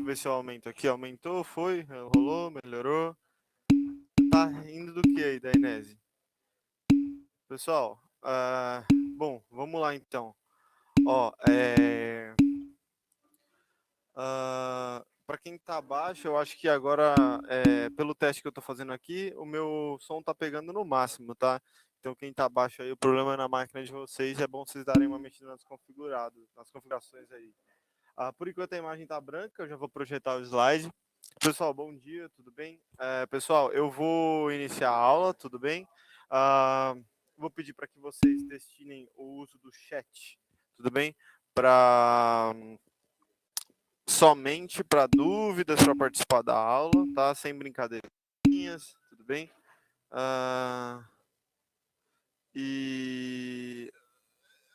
ver se eu aumento aqui. Aumentou, foi, rolou, melhorou. Tá rindo do que aí, da Inese? Pessoal, bom, vamos lá então. Ó, para quem tá abaixo, eu acho que agora, pelo teste que eu tô fazendo aqui, o meu som tá pegando no máximo, tá? Então quem tá abaixo aí, o problema é na máquina de vocês, é bom vocês darem uma mexida nas configurações aí. Por enquanto a imagem tá branca, eu já vou projetar o slide. Pessoal, bom dia, tudo bem? Pessoal, eu vou iniciar a aula, tudo bem? Vou pedir para que vocês destinem o uso do chat, tudo bem? Somente para dúvidas, para participar da aula, tá? Sem brincadeirinhas, tudo bem?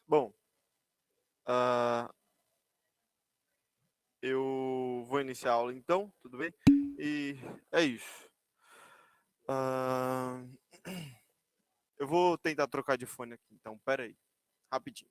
Bom, eu vou iniciar a aula então, tudo bem? E é isso. Eu vou tentar trocar de fone aqui, então, pera aí, rapidinho.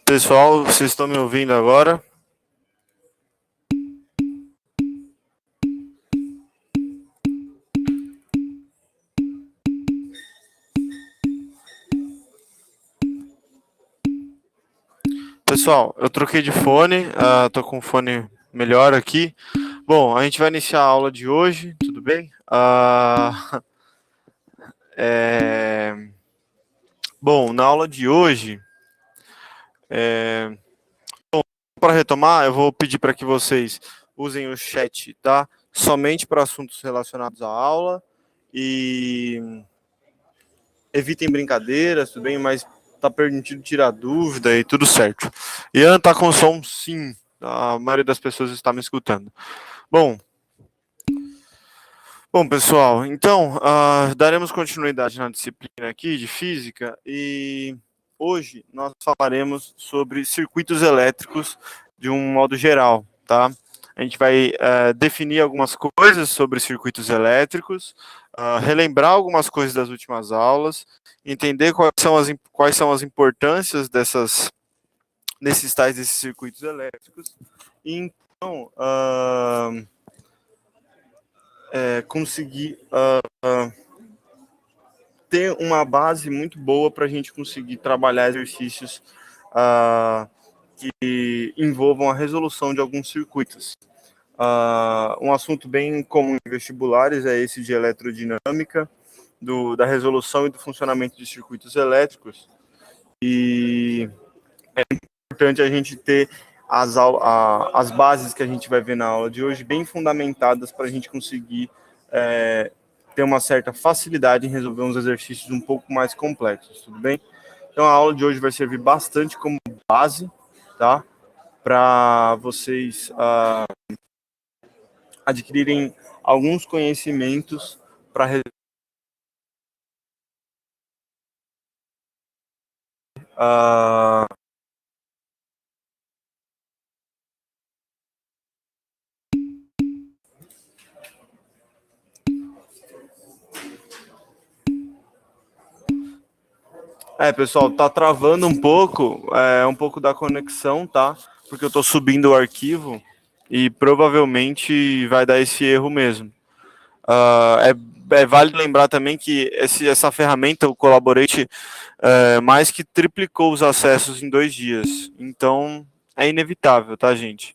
Pessoal, vocês estão me ouvindo agora? Pessoal, eu troquei de fone, tô com um fone melhor aqui. Bom, a gente vai iniciar a aula de hoje, tudo bem? Bom, na aula de hoje, para retomar, eu vou pedir para que vocês usem o chat, tá? Somente para assuntos relacionados à aula e evitem brincadeiras, tudo bem? Mas tá permitido tirar dúvida e tudo certo. Ian tá com som, sim. A maioria das pessoas está me escutando. Bom, Bom, pessoal, então, daremos continuidade na disciplina aqui de física e hoje nós falaremos sobre circuitos elétricos de um modo geral, tá? A gente vai definir algumas coisas sobre circuitos elétricos, relembrar algumas coisas das últimas aulas, entender quais são as importâncias desses circuitos elétricos e então conseguir ter uma base muito boa para a gente conseguir trabalhar exercícios que envolvam a resolução de alguns circuitos. Um assunto bem comum em vestibulares é esse de eletrodinâmica, da resolução e do funcionamento de circuitos elétricos. E é importante a gente ter as bases que a gente vai ver na aula de hoje bem fundamentadas para a gente conseguir ter uma certa facilidade em resolver uns exercícios um pouco mais complexos, tudo bem? Então a aula de hoje vai servir bastante como base, tá? Para vocês adquirirem alguns conhecimentos para pessoal, tá travando um pouco da conexão, tá? Porque eu tô subindo o arquivo e provavelmente vai dar esse erro mesmo. É válido lembrar também que essa ferramenta, o Collaborate, mais que triplicou os acessos em 2 dias. Então, é inevitável, tá, gente?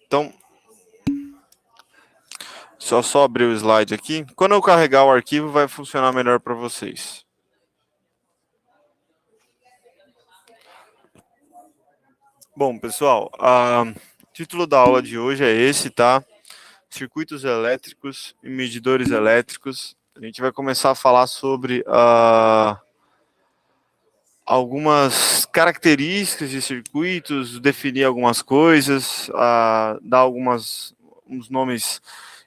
Então, só abrir o slide aqui. Quando eu carregar o arquivo, vai funcionar melhor para vocês. Bom, pessoal, o título da aula de hoje é esse, tá? Circuitos elétricos e medidores elétricos. A gente vai começar a falar sobre algumas características de circuitos, definir algumas coisas, dar uns nomes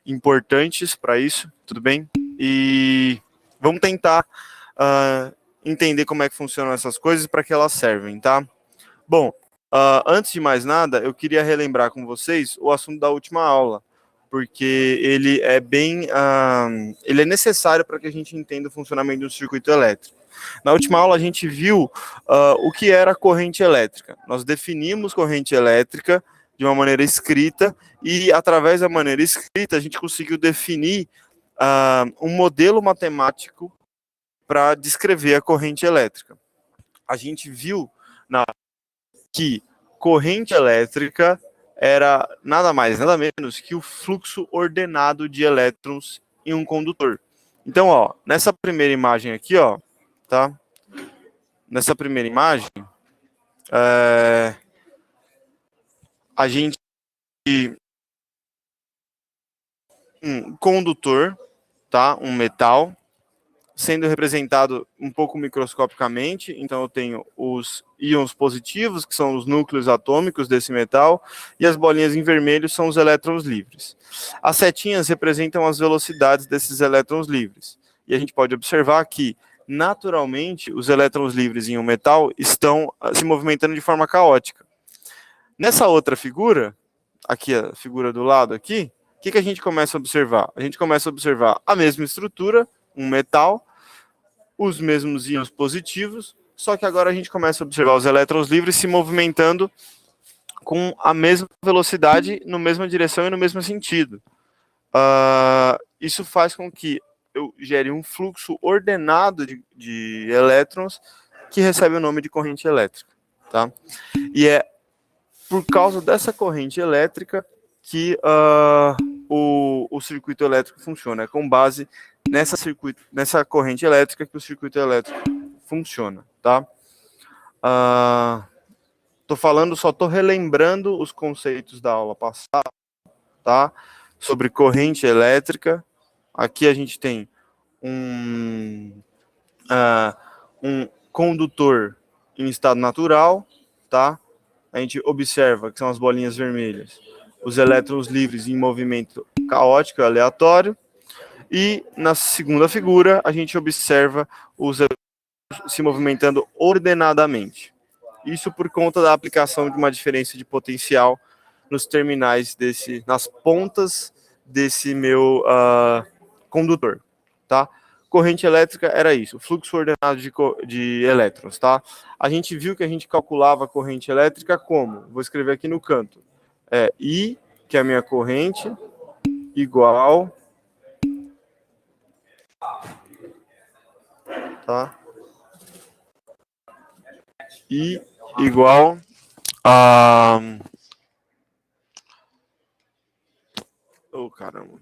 importantes para isso, tudo bem? E vamos tentar entender como é que funcionam essas coisas e para que elas servem, tá? Bom, antes de mais nada, eu queria relembrar com vocês o assunto da última aula, porque ele é necessário para que a gente entenda o funcionamento de um circuito elétrico. Na última aula, a gente viu o que era corrente elétrica. Nós definimos corrente elétrica de uma maneira escrita e, através da maneira escrita, a gente conseguiu definir um modelo matemático para descrever a corrente elétrica. A gente viu que corrente elétrica era nada mais, nada menos que o fluxo ordenado de elétrons em um condutor. Então, ó, nessa primeira imagem aqui, ó, tá? Nessa primeira imagem, a gente um condutor, tá? Um metal sendo representado um pouco microscopicamente. Então eu tenho os íons positivos, que são os núcleos atômicos desse metal, e as bolinhas em vermelho são os elétrons livres. As setinhas representam as velocidades desses elétrons livres. E a gente pode observar que, naturalmente, os elétrons livres em um metal estão se movimentando de forma caótica. Nessa outra figura, aqui a figura do lado aqui, o que a gente começa a observar? A gente começa a observar a mesma estrutura, um metal, os mesmos íons positivos, só que agora a gente começa a observar os elétrons livres se movimentando com a mesma velocidade, na mesma direção e no mesmo sentido. Isso faz com que eu gere um fluxo ordenado de elétrons que recebe o nome de corrente elétrica. Tá? E é por causa dessa corrente elétrica que o circuito elétrico funciona. É com base nessa corrente elétrica que o circuito elétrico funciona, tá? Só estou relembrando os conceitos da aula passada, tá? Sobre corrente elétrica. Aqui a gente tem um condutor em estado natural, tá? A gente observa que são as bolinhas vermelhas, os elétrons livres em movimento caótico, aleatório, e na segunda figura a gente observa os elétrons se movimentando ordenadamente. Isso por conta da aplicação de uma diferença de potencial nos terminais nas pontas desse meu condutor, tá? Corrente elétrica era isso, fluxo ordenado de elétrons, tá? A gente viu que a gente calculava a corrente elétrica como? Vou escrever aqui no canto. I, que é a minha corrente, igual, tá? I igual a... Oh, caramba.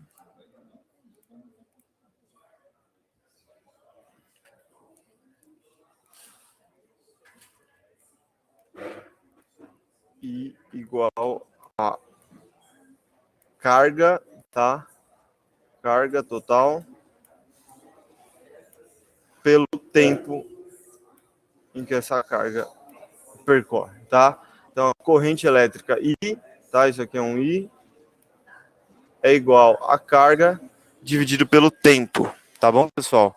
I igual a carga, tá? Carga total pelo tempo em que essa carga percorre, tá? Então, a corrente elétrica I, tá? Isso aqui é um I, é igual a carga dividido pelo tempo, tá bom, pessoal?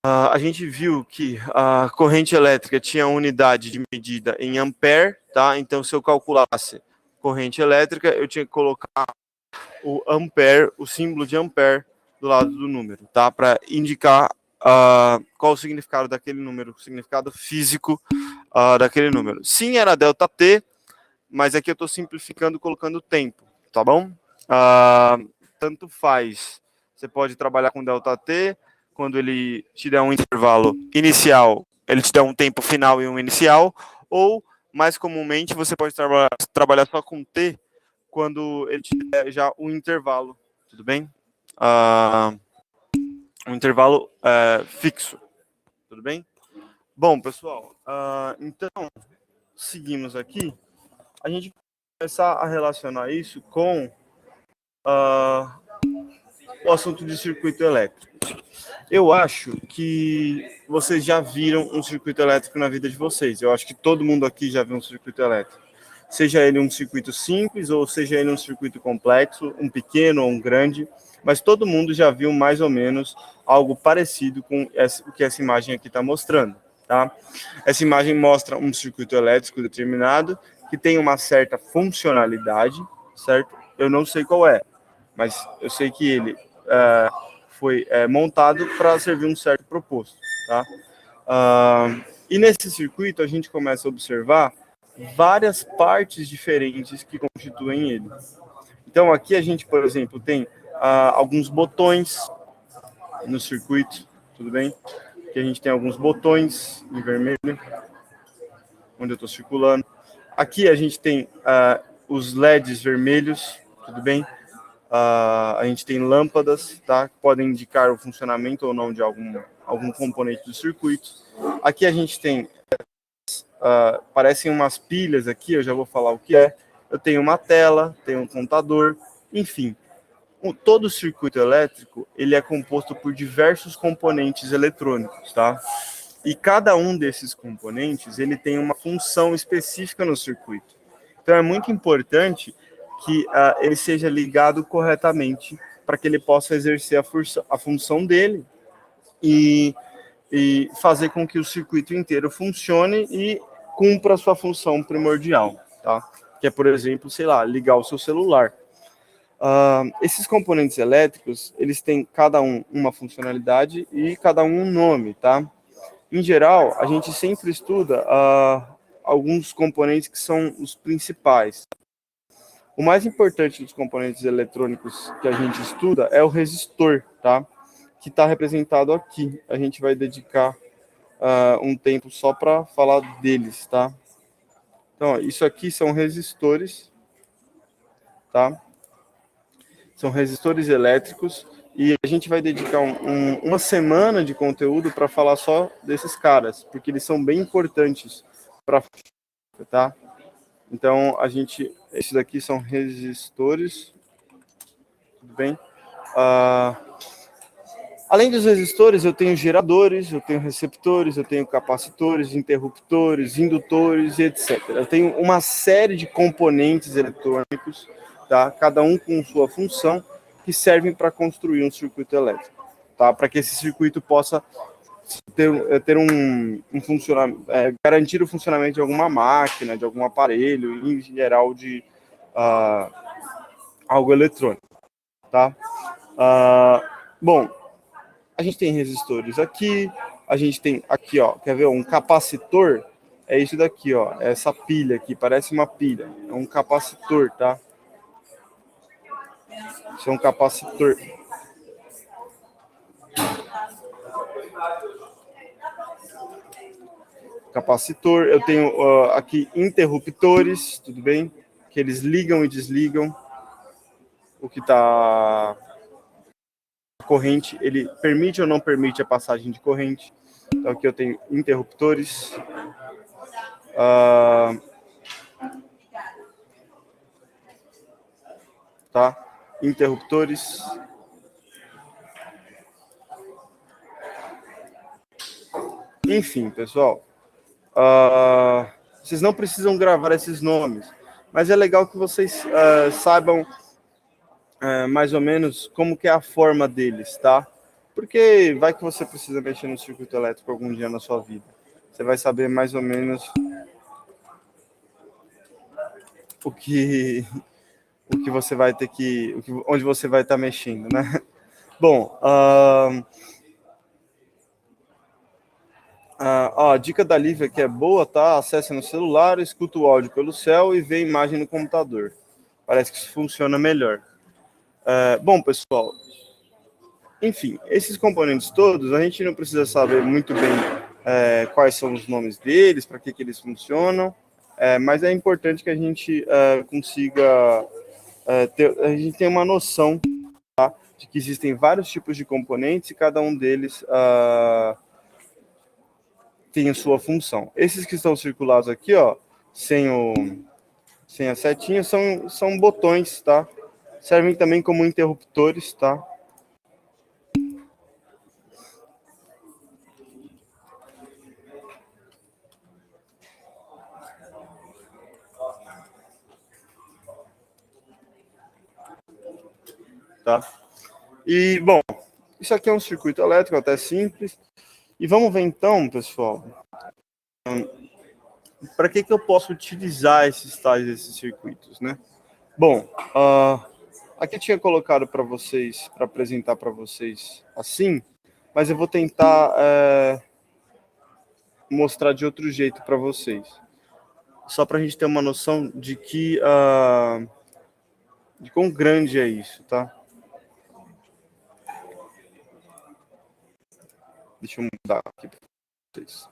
A gente viu que a corrente elétrica tinha unidade de medida em ampere, tá? Então, se eu calculasse corrente elétrica, eu tinha que colocar o ampere, o símbolo de ampere, do lado do número, tá? Para indicar qual o significado daquele número, o significado físico daquele número. Sim, era delta T, mas aqui eu estou simplificando colocando tempo, tá bom? Tanto faz. Você pode trabalhar com delta T, quando ele te der um intervalo inicial, ele te der um tempo final e um inicial, ou, mais comumente, você pode trabalhar só com T, quando ele te der já um intervalo, tudo bem? Um intervalo fixo, tudo bem? Bom, pessoal, então, seguimos aqui. A gente começar a relacionar isso com o assunto de circuito elétrico. Eu acho que vocês já viram um circuito elétrico na vida de vocês. Eu acho que todo mundo aqui já viu um circuito elétrico. Seja ele um circuito simples ou seja ele um circuito complexo, um pequeno ou um grande, mas todo mundo já viu mais ou menos algo parecido com o que essa imagem aqui está mostrando, tá? Essa imagem mostra um circuito elétrico determinado que tem uma certa funcionalidade, certo? Eu não sei qual é, mas eu sei que ele foi montado para servir um certo propósito, tá? E nesse circuito a gente começa a observar várias partes diferentes que constituem ele. Então aqui a gente, por exemplo, tem alguns botões no circuito, tudo bem? Aqui a gente tem alguns botões em vermelho, onde eu estou circulando. Aqui a gente tem os LEDs vermelhos, tudo bem? A gente tem lâmpadas, tá? Que podem indicar o funcionamento ou não de algum componente do circuito. Aqui a gente tem, parecem umas pilhas aqui, eu já vou falar o que é. Eu tenho uma tela, tenho um contador, enfim. Todo circuito elétrico, ele é composto por diversos componentes eletrônicos, tá? E cada um desses componentes, ele tem uma função específica no circuito. Então, é muito importante que ele seja ligado corretamente para que ele possa exercer a função dele e fazer com que o circuito inteiro funcione e cumpra a sua função primordial, tá? Que é, por exemplo, sei lá, ligar o seu celular. Esses componentes elétricos, eles têm cada um uma funcionalidade e cada um nome, tá? Em geral, a gente sempre estuda alguns componentes que são os principais. O mais importante dos componentes eletrônicos que a gente estuda é o resistor, tá? Que está representado aqui. A gente vai dedicar um tempo só para falar deles, tá? Então, ó, isso aqui são resistores, tá? São resistores elétricos e a gente vai dedicar uma semana de conteúdo para falar só desses caras, porque eles são bem importantes para, tá? Então, esses daqui são resistores, tudo bem? Além dos resistores, eu tenho geradores, eu tenho receptores, eu tenho capacitores, interruptores, indutores e etc. Eu tenho uma série de componentes eletrônicos, tá? Cada um com sua função, que servem para construir um circuito elétrico, tá? Para que esse circuito possa ter um funcionamento, garantir o funcionamento de alguma máquina, de algum aparelho, em geral de algo eletrônico, tá? Bom, a gente tem resistores aqui, a gente tem aqui, ó, quer ver, um capacitor, é isso daqui, ó, essa pilha aqui, parece uma pilha, é um capacitor, tá? Isso é um capacitor. Capacitor, eu tenho aqui interruptores, tudo bem? Que eles ligam e desligam o que está corrente, ele permite ou não permite a passagem de corrente. Então aqui eu tenho interruptores. Tá? Interruptores. Enfim, pessoal. Vocês não precisam gravar esses nomes, mas é legal que vocês saibam mais ou menos como que é a forma deles, tá? Porque vai que você precisa mexer no circuito elétrico algum dia na sua vida. Você vai saber mais ou menos o que você vai ter que, onde você vai estar mexendo, né? Bom, a dica da Lívia que é boa, tá? Acesse no celular, escuta o áudio pelo céu e vê a imagem no computador. Parece que isso funciona melhor. Bom, pessoal, enfim, esses componentes todos, a gente não precisa saber muito bem quais são os nomes deles, para que eles funcionam, mas é importante que a gente consiga a gente tenha uma noção, tá, de que existem vários tipos de componentes e cada um deles tem a sua função. Esses que estão circulados aqui, ó, sem a setinha, são botões, tá? Servem também como interruptores, tá? Tá? E, bom, isso aqui é um circuito elétrico até simples. E vamos ver então, pessoal, para que eu posso utilizar esses circuitos, né? Bom, aqui eu tinha colocado para vocês, para apresentar para vocês assim, mas eu vou tentar mostrar de outro jeito para vocês. Só para a gente ter uma noção de de quão grande é isso, tá? Deixa eu mudar aqui para vocês.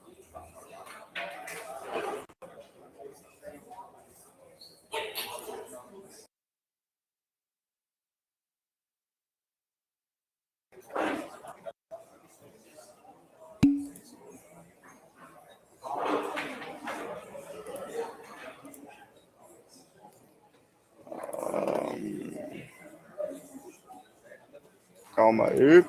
Calma aí.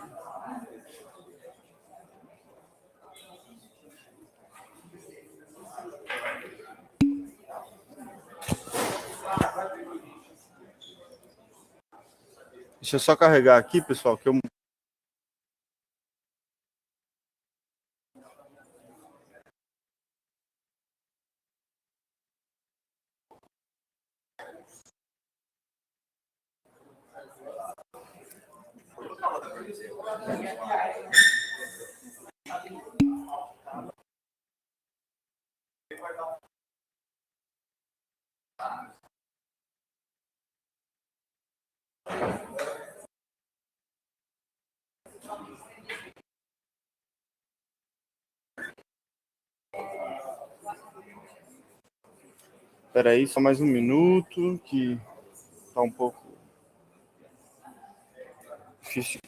Deixa eu só carregar aqui, pessoal, que eu... Espera aí, só mais um minuto, que tá um pouco difícil.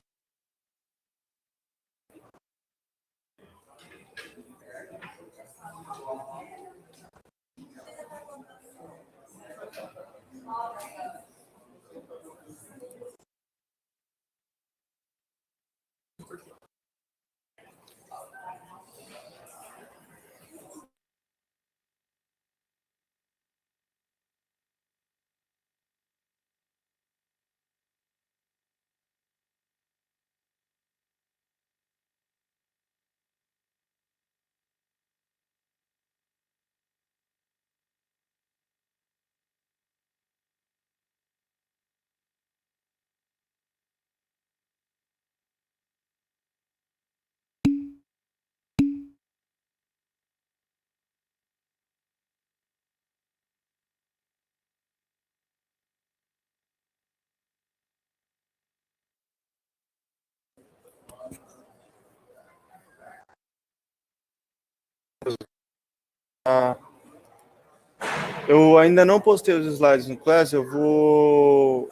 Eu ainda não postei os slides no Class, eu vou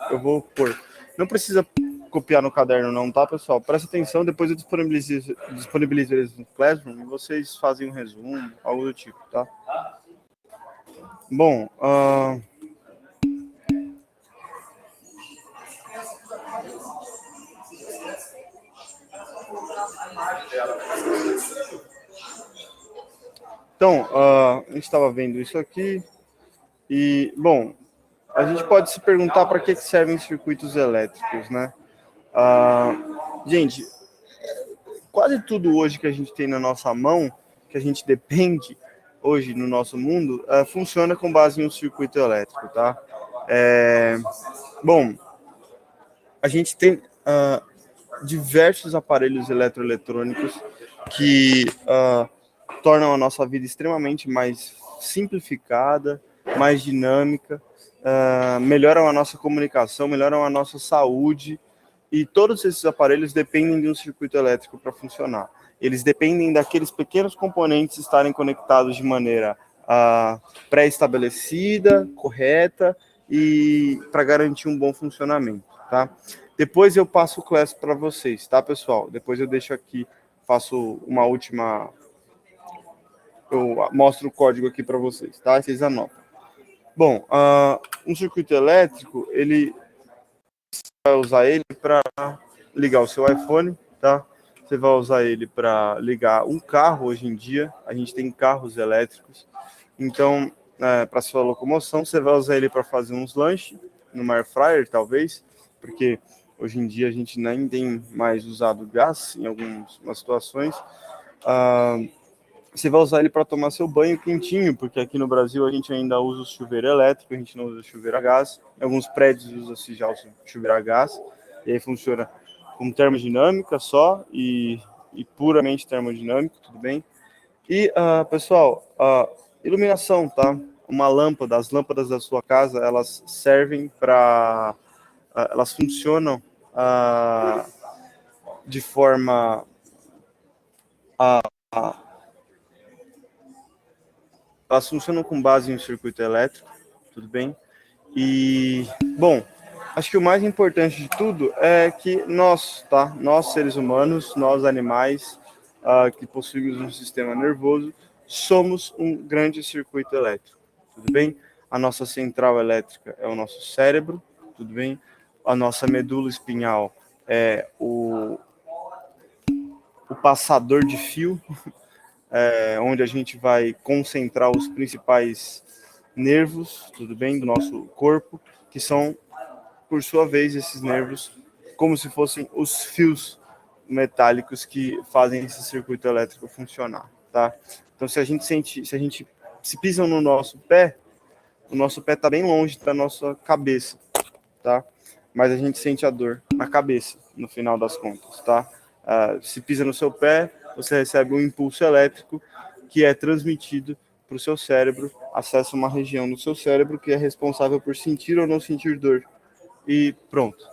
pôr. Não precisa copiar no caderno não, tá, pessoal? Presta atenção, depois eu disponibilizo eles no Classroom e vocês fazem um resumo, algo do tipo, tá? Bom, então, a gente estava vendo isso aqui e, bom, a gente pode se perguntar para que servem circuitos elétricos, né? Gente, quase tudo hoje que a gente tem na nossa mão, que a gente depende hoje no nosso mundo, funciona com base em um circuito elétrico, tá? Bom, a gente tem diversos aparelhos eletroeletrônicos que tornam a nossa vida extremamente mais simplificada, mais dinâmica, melhoram a nossa comunicação, melhoram a nossa saúde, e todos esses aparelhos dependem de um circuito elétrico para funcionar. Eles dependem daqueles pequenos componentes estarem conectados de maneira pré-estabelecida, correta, e para garantir um bom funcionamento, tá? Depois eu passo o Class para vocês, tá, pessoal? Depois eu deixo aqui, faço uma última... Eu mostro o código aqui para vocês, tá? Vocês anotam. Bom, um circuito elétrico, ele vai usar ele para ligar o seu iPhone, tá? Você vai usar ele para ligar um carro hoje em dia. A gente tem carros elétricos. Então, para sua locomoção, você vai usar ele para fazer uns lanches, numa air fryer, talvez, porque hoje em dia a gente nem tem mais usado gás em algumas situações. Você vai usar ele para tomar seu banho quentinho, porque aqui no Brasil a gente ainda usa o chuveiro elétrico, a gente não usa o chuveiro a gás. Em alguns prédios usa-se já o chuveiro a gás, e aí funciona com termodinâmica só, e puramente termodinâmico, tudo bem? E, pessoal, iluminação, tá? Uma lâmpada, as lâmpadas da sua casa, elas servem para... elas funcionam de forma... elas funcionam com base em um circuito elétrico, tudo bem? E, bom, acho que o mais importante de tudo é que nós, tá? Nós, seres humanos, nós, animais, que possuímos um sistema nervoso, somos um grande circuito elétrico, tudo bem? A nossa central elétrica é o nosso cérebro, tudo bem? A nossa medula espinhal é o passador de fio, onde a gente vai concentrar os principais nervos, tudo bem, do nosso corpo, que são, por sua vez, esses nervos, como se fossem os fios metálicos que fazem esse circuito elétrico funcionar, tá? Então, se a gente pisa no nosso pé, o nosso pé está bem longe da nossa cabeça, tá? Mas a gente sente a dor na cabeça, no final das contas, tá? Se pisa no seu pé, você recebe um impulso elétrico que é transmitido para o seu cérebro, acessa uma região do seu cérebro que é responsável por sentir ou não sentir dor. E pronto,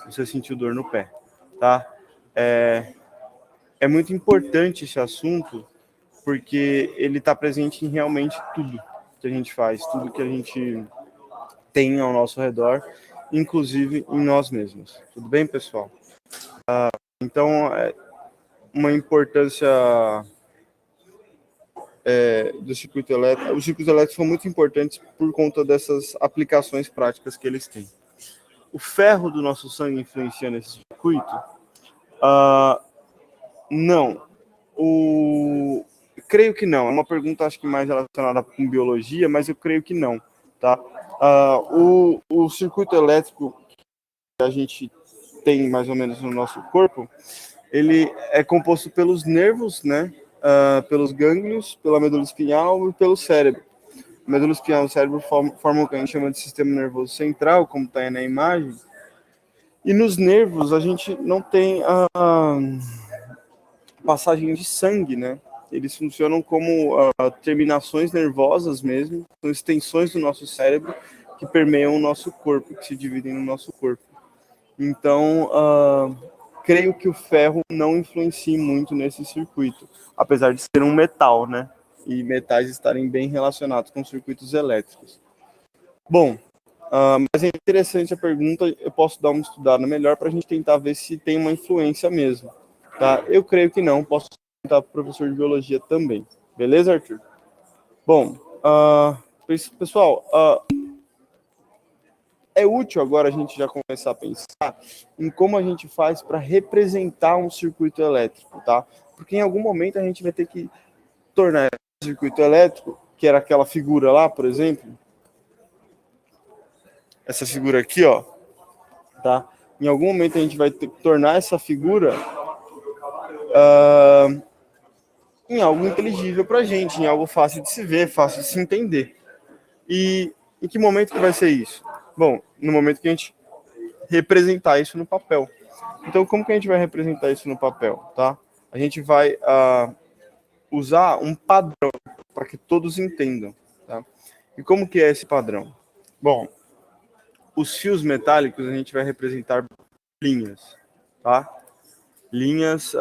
você sentiu dor no pé, tá? É muito importante esse assunto, porque ele está presente em realmente tudo que a gente faz, tudo que a gente tem ao nosso redor, inclusive em nós mesmos. Tudo bem, pessoal? Então, uma importância do circuito elétrico. Os circuitos elétricos são muito importantes por conta dessas aplicações práticas que eles têm. O ferro do nosso sangue influencia nesse circuito? Não. Creio que não. É uma pergunta, acho que mais relacionada com biologia, mas eu creio que não, tá? O circuito elétrico que a gente tem mais ou menos no nosso corpo, ele é composto pelos nervos, né? Pelos gânglios, pela medula espinhal e pelo cérebro. A medula espinhal e o cérebro formam o que a gente chama de sistema nervoso central, como está aí na imagem. E nos nervos a gente não tem a passagem de sangue, né? Eles funcionam como terminações nervosas mesmo, são extensões do nosso cérebro que permeiam o nosso corpo, que se dividem no nosso corpo. Então, creio que o ferro não influencia muito nesse circuito, apesar de ser um metal, né? e metais estarem bem relacionados com circuitos elétricos. Bom, mas é interessante a pergunta, eu posso dar uma estudada melhor para a gente tentar ver se tem uma influência mesmo. Tá? Eu creio que não, posso perguntar para o professor de biologia também. Beleza, Arthur? Bom, pessoal, é útil agora a gente já começar a pensar em como a gente faz para representar um circuito elétrico, tá? Porque em algum momento a gente vai ter que tornar esse circuito elétrico, que era aquela figura lá, por exemplo, essa figura aqui, ó, tá? Em algum momento a gente vai ter que tornar essa figura em algo inteligível para a gente, em algo fácil de se ver, fácil de se entender. E em que momento que vai ser isso? Bom, no momento que a gente representar isso no papel. Então, como que a gente vai representar isso no papel, tá? A gente vai usar um padrão para que todos entendam, tá? E como que é esse padrão? Bom, os fios metálicos a gente vai representar linhas, tá? Linhas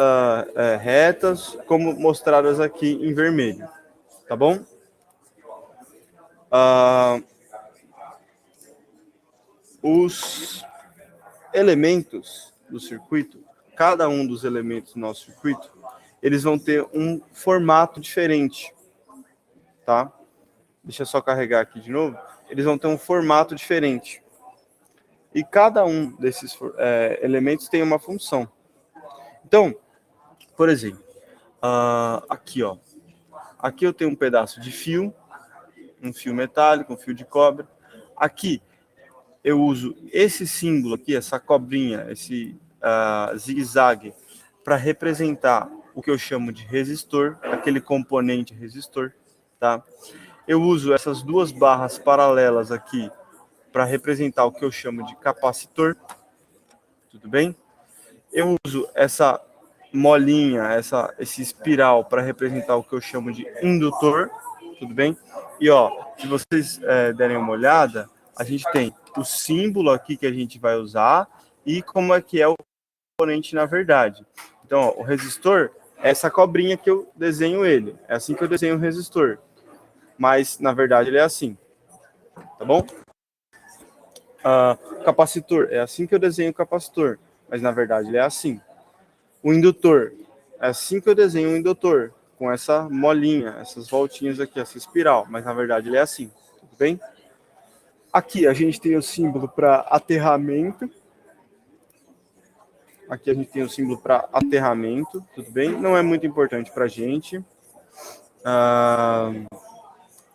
retas, como mostradas aqui em vermelho, tá bom? Os elementos do circuito, cada um dos elementos do nosso circuito, eles vão ter um formato diferente, tá? Deixa eu só carregar aqui de novo. Eles vão ter um formato diferente. E cada um desses elementos tem uma função. Então, por exemplo, aqui, ó. Aqui eu tenho um pedaço de fio, um fio metálico, um fio de cobre. Aqui eu uso esse símbolo aqui, essa cobrinha, esse zigue-zague, para representar o que eu chamo de resistor, aquele componente resistor, tá? Eu uso essas duas barras paralelas aqui para representar o que eu chamo de capacitor, tudo bem? Eu uso essa molinha, esse espiral para representar o que eu chamo de indutor, tudo bem? E ó, se vocês derem uma olhada, a gente tem o símbolo aqui que a gente vai usar e como é que é o componente na verdade. Então, ó, o resistor é essa cobrinha que eu desenho ele. É assim que eu desenho o resistor. Mas, na verdade, ele é assim. Tá bom? Capacitor é assim que eu desenho o capacitor. Mas, na verdade, ele é assim. O indutor é assim que eu desenho o indutor. Com essa molinha, essas voltinhas aqui, essa espiral. Mas, na verdade, ele é assim. Tudo bem? Aqui a gente tem o símbolo para aterramento. Aqui a gente tem o símbolo para aterramento, tudo bem? Não é muito importante para a gente.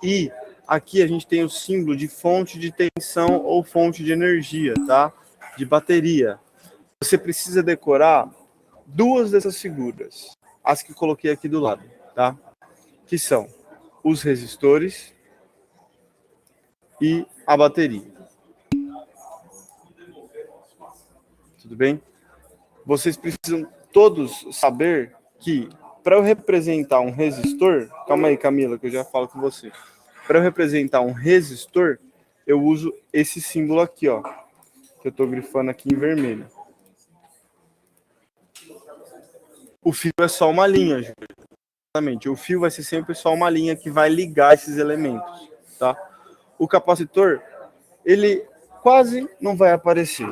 E aqui a gente tem o símbolo de fonte de tensão ou fonte de energia, tá? De bateria. Você precisa decorar duas dessas figuras, as que coloquei aqui do lado, tá? Que são os resistores e a bateria. Tudo bem? Vocês precisam todos saber que para eu representar um resistor, calma aí, Camila, que eu já falo com você. Para eu representar um resistor, eu uso esse símbolo aqui, ó, que eu estou grifando aqui em vermelho. O fio é só uma linha, Júlio. Exatamente. O fio vai ser sempre só uma linha que vai ligar esses elementos, tá? O capacitor, ele quase não vai aparecer.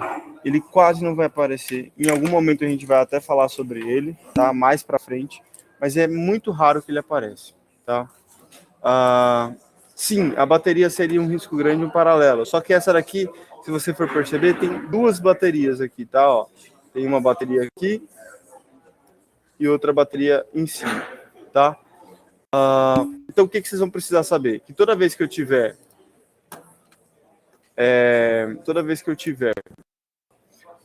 Ele quase não vai aparecer. Em algum momento a gente vai até falar sobre ele, tá? Mais para frente, mas é muito raro que ele apareça, tá? Sim, a bateria seria um risco grande, um paralelo. Só que essa daqui, se você for perceber, tem duas baterias aqui, tá? Ó, tem uma bateria aqui e outra bateria em cima, tá? Então, o que vocês vão precisar saber? Que toda vez que eu tiver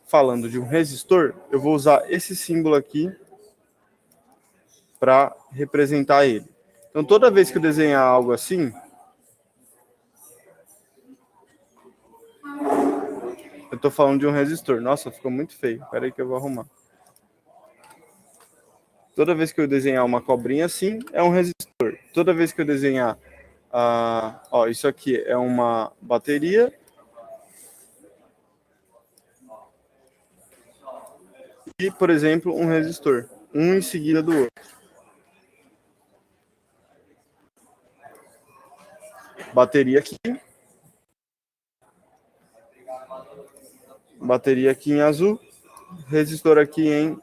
falando de um resistor, eu vou usar esse símbolo aqui para representar ele. Então, toda vez que eu desenhar algo assim, eu estou falando de um resistor. Nossa, ficou muito feio. Espera aí que eu vou arrumar. Toda vez que eu desenhar uma cobrinha assim, é um resistor. Toda vez que eu desenhar, isso aqui é uma bateria. E, por exemplo, um resistor. Um em seguida do outro. Bateria aqui. Bateria aqui em azul. Resistor aqui em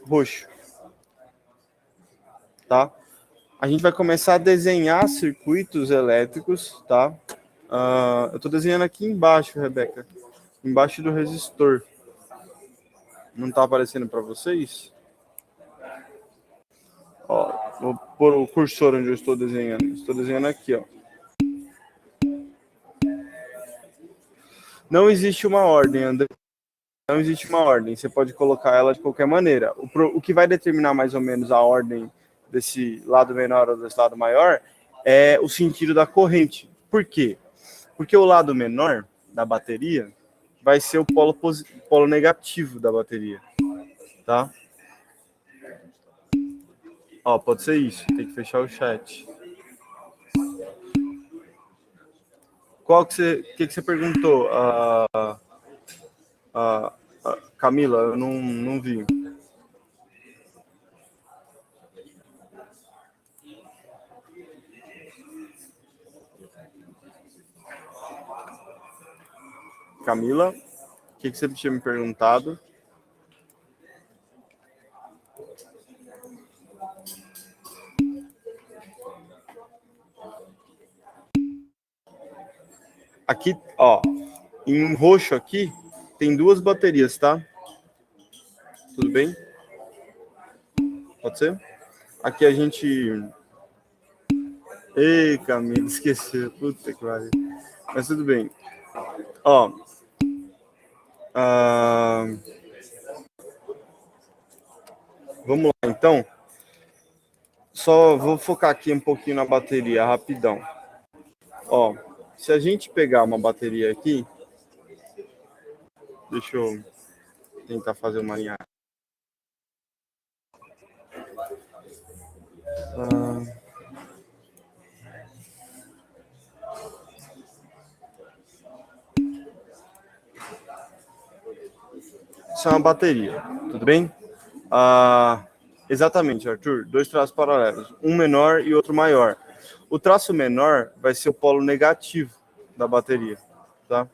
roxo. Tá? A gente vai começar a desenhar circuitos elétricos, tá? Eu estou desenhando aqui embaixo, Rebeca. Embaixo do resistor. Não está aparecendo para vocês? Ó, vou pôr o cursor onde eu estou desenhando. Estou desenhando aqui, ó. Não existe uma ordem, André. Não existe uma ordem. Você pode colocar ela de qualquer maneira. O que vai determinar mais ou menos a ordem desse lado menor ou desse lado maior é o sentido da corrente. Por quê? Porque o lado menor da bateria vai ser o polo negativo da bateria, tá? Ó, pode ser isso. Tem que fechar o chat. O que você perguntou, Camila? Eu não vi. Camila, o que você tinha me perguntado? Aqui, ó, em roxo aqui, tem duas baterias, tá? Tudo bem? Pode ser? Aqui a gente... Ei, Camila, esqueceu. Puta que pariu. Mas tudo bem. Ó. Vamos lá, então. Só vou focar aqui um pouquinho na bateria, rapidão. Ó, se a gente pegar uma bateria aqui... Deixa eu tentar fazer uma linha. Isso é uma bateria, tudo bem? Exatamente, Arthur. Dois traços paralelos, um menor e outro maior. O traço menor vai ser o polo negativo da bateria, tá?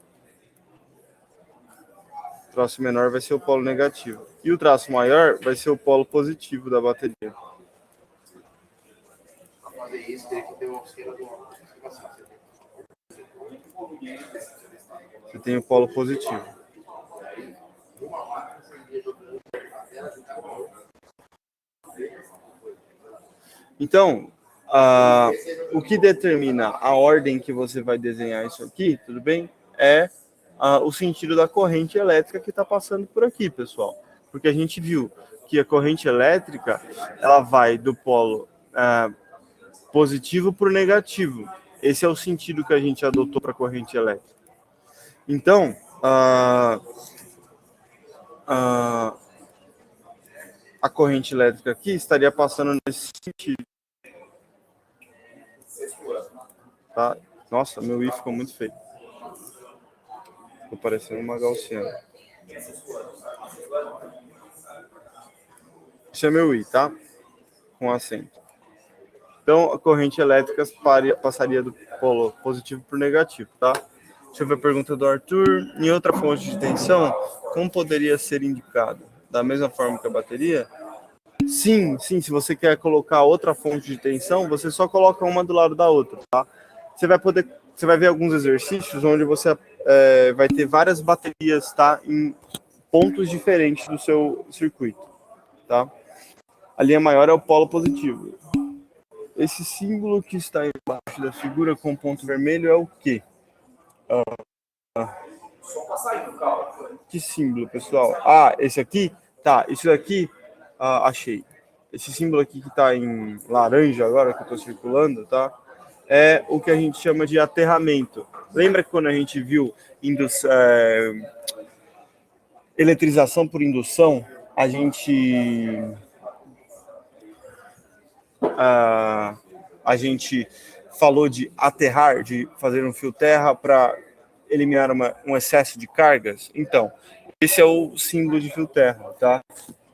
O traço menor vai ser o polo negativo. E o traço maior vai ser o polo positivo da bateria. Você tem o polo positivo. Então, o que determina a ordem que você vai desenhar isso aqui, tudo bem? É o sentido da corrente elétrica que está passando por aqui, pessoal. Porque a gente viu que a corrente elétrica, ela vai do polo positivo para o negativo. Esse é o sentido que a gente adotou para a corrente elétrica. Então, a corrente elétrica aqui estaria passando nesse sentido. Tá? Nossa, meu i ficou muito feio. Ficou parecendo uma gaussiana. Esse é meu i, tá? Com acento. Então, a corrente elétrica passaria do polo positivo para o negativo, tá? Deixa eu ver a pergunta do Arthur. Em outra fonte de tensão, como poderia ser indicado? Da mesma forma que a bateria? Sim, se você quer colocar outra fonte de tensão, você só coloca uma do lado da outra, tá? Você vai ver alguns exercícios onde você vai ter várias baterias, tá? Em pontos diferentes do seu circuito, tá? A linha maior é o polo positivo. Esse símbolo que está embaixo da figura com ponto vermelho é o quê? Que símbolo, pessoal? Esse aqui? Tá, isso daqui, achei. Esse símbolo aqui que está em laranja agora, que eu estou circulando, tá? É o que a gente chama de aterramento. Lembra que quando a gente viu eletrização por indução, a gente falou de aterrar, de fazer um fio terra para eliminar um excesso de cargas? Então, esse é o símbolo de fio terra, tá?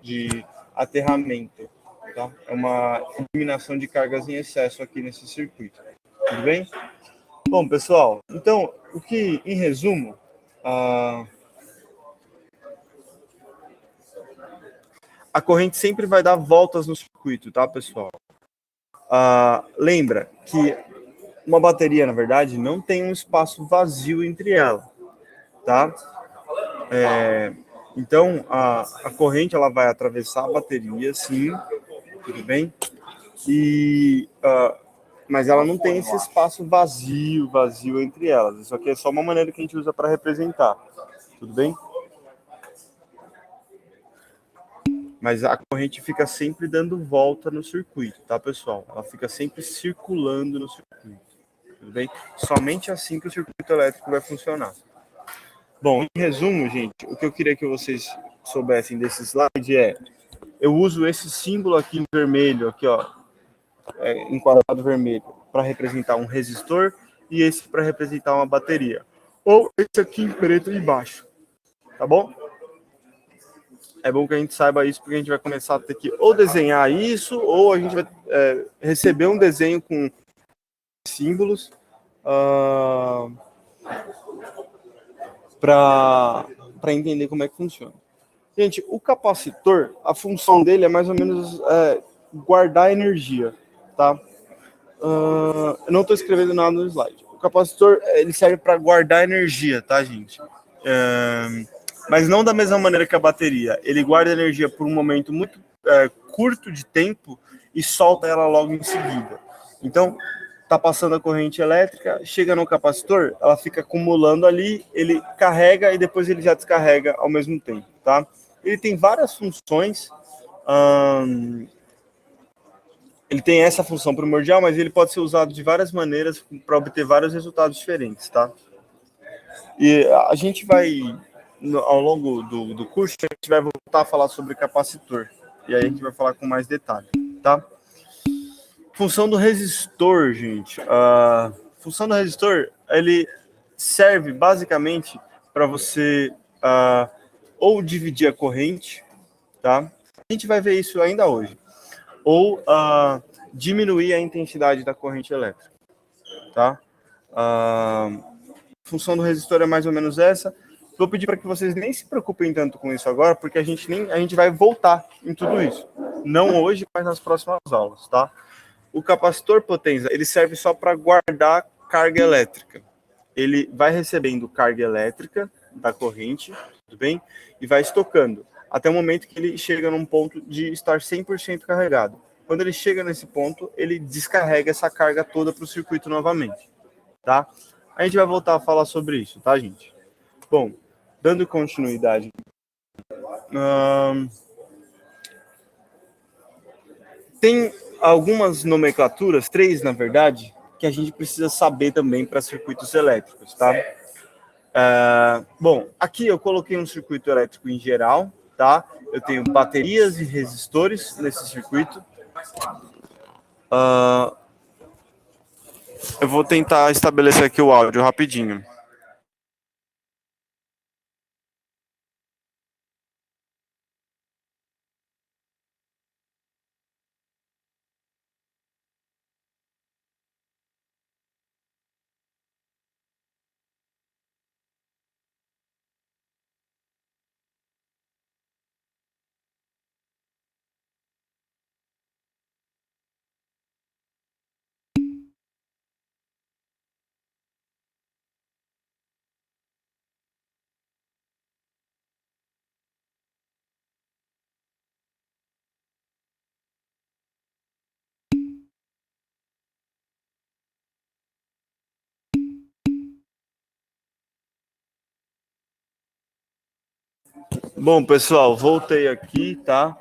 De aterramento, tá? É uma eliminação de cargas em excesso aqui nesse circuito. Tudo bem? Bom, pessoal, então, o que, em resumo, a corrente sempre vai dar voltas no circuito, tá, pessoal? Lembra que uma bateria, na verdade, não tem um espaço vazio entre ela, tá? Então, a corrente ela vai atravessar a bateria, sim, tudo bem? Mas ela não tem esse espaço vazio entre elas. Isso aqui é só uma maneira que a gente usa para representar, tudo bem? Mas a corrente fica sempre dando volta no circuito, tá, pessoal? Ela fica sempre circulando no circuito, tudo bem? Somente assim que o circuito elétrico vai funcionar. Bom, em resumo, gente, o que eu queria que vocês soubessem desse slide é: eu uso esse símbolo aqui em vermelho, aqui, ó, enquadrado vermelho, para representar um resistor e esse para representar uma bateria. Ou esse aqui em preto embaixo, tá bom? É bom que a gente saiba isso, porque a gente vai começar a ter que ou desenhar isso, ou a gente vai receber um desenho com símbolos para entender como é que funciona. Gente, o capacitor, a função dele é mais ou menos guardar energia, tá? Eu não estou escrevendo nada no slide. O capacitor, ele serve para guardar energia, tá, gente? Mas não da mesma maneira que a bateria. Ele guarda energia por um momento muito curto de tempo e solta ela logo em seguida. Então, tá passando a corrente elétrica, chega no capacitor, ela fica acumulando ali, ele carrega e depois ele já descarrega ao mesmo tempo, tá? Ele tem várias funções. Ele tem essa função primordial, mas ele pode ser usado de várias maneiras para obter vários resultados diferentes, tá? E a gente vai, ao longo do curso, a gente vai voltar a falar sobre capacitor. E aí a gente vai falar com mais detalhe, tá? Função do resistor, gente. Função do resistor, ele serve basicamente para você ou dividir a corrente, tá? A gente vai ver isso ainda hoje. Ou diminuir a intensidade da corrente elétrica, tá? A função do resistor é mais ou menos essa. Vou pedir para que vocês nem se preocupem tanto com isso agora, porque a gente vai voltar em tudo isso. Não hoje, mas nas próximas aulas, tá? O capacitor potência, ele serve só para guardar carga elétrica. Ele vai recebendo carga elétrica da corrente, tudo bem? E vai estocando, até o momento que ele chega num ponto de estar 100% carregado. Quando ele chega nesse ponto, ele descarrega essa carga toda para o circuito novamente, tá? A gente vai voltar a falar sobre isso, tá, gente? Bom, dando continuidade. Tem algumas nomenclaturas, 3 na verdade, que a gente precisa saber também para circuitos elétricos, tá? Bom, aqui eu coloquei um circuito elétrico em geral, tá? Eu tenho baterias e resistores nesse circuito. Eu vou tentar estabelecer aqui o áudio rapidinho. Bom, pessoal, voltei aqui, tá?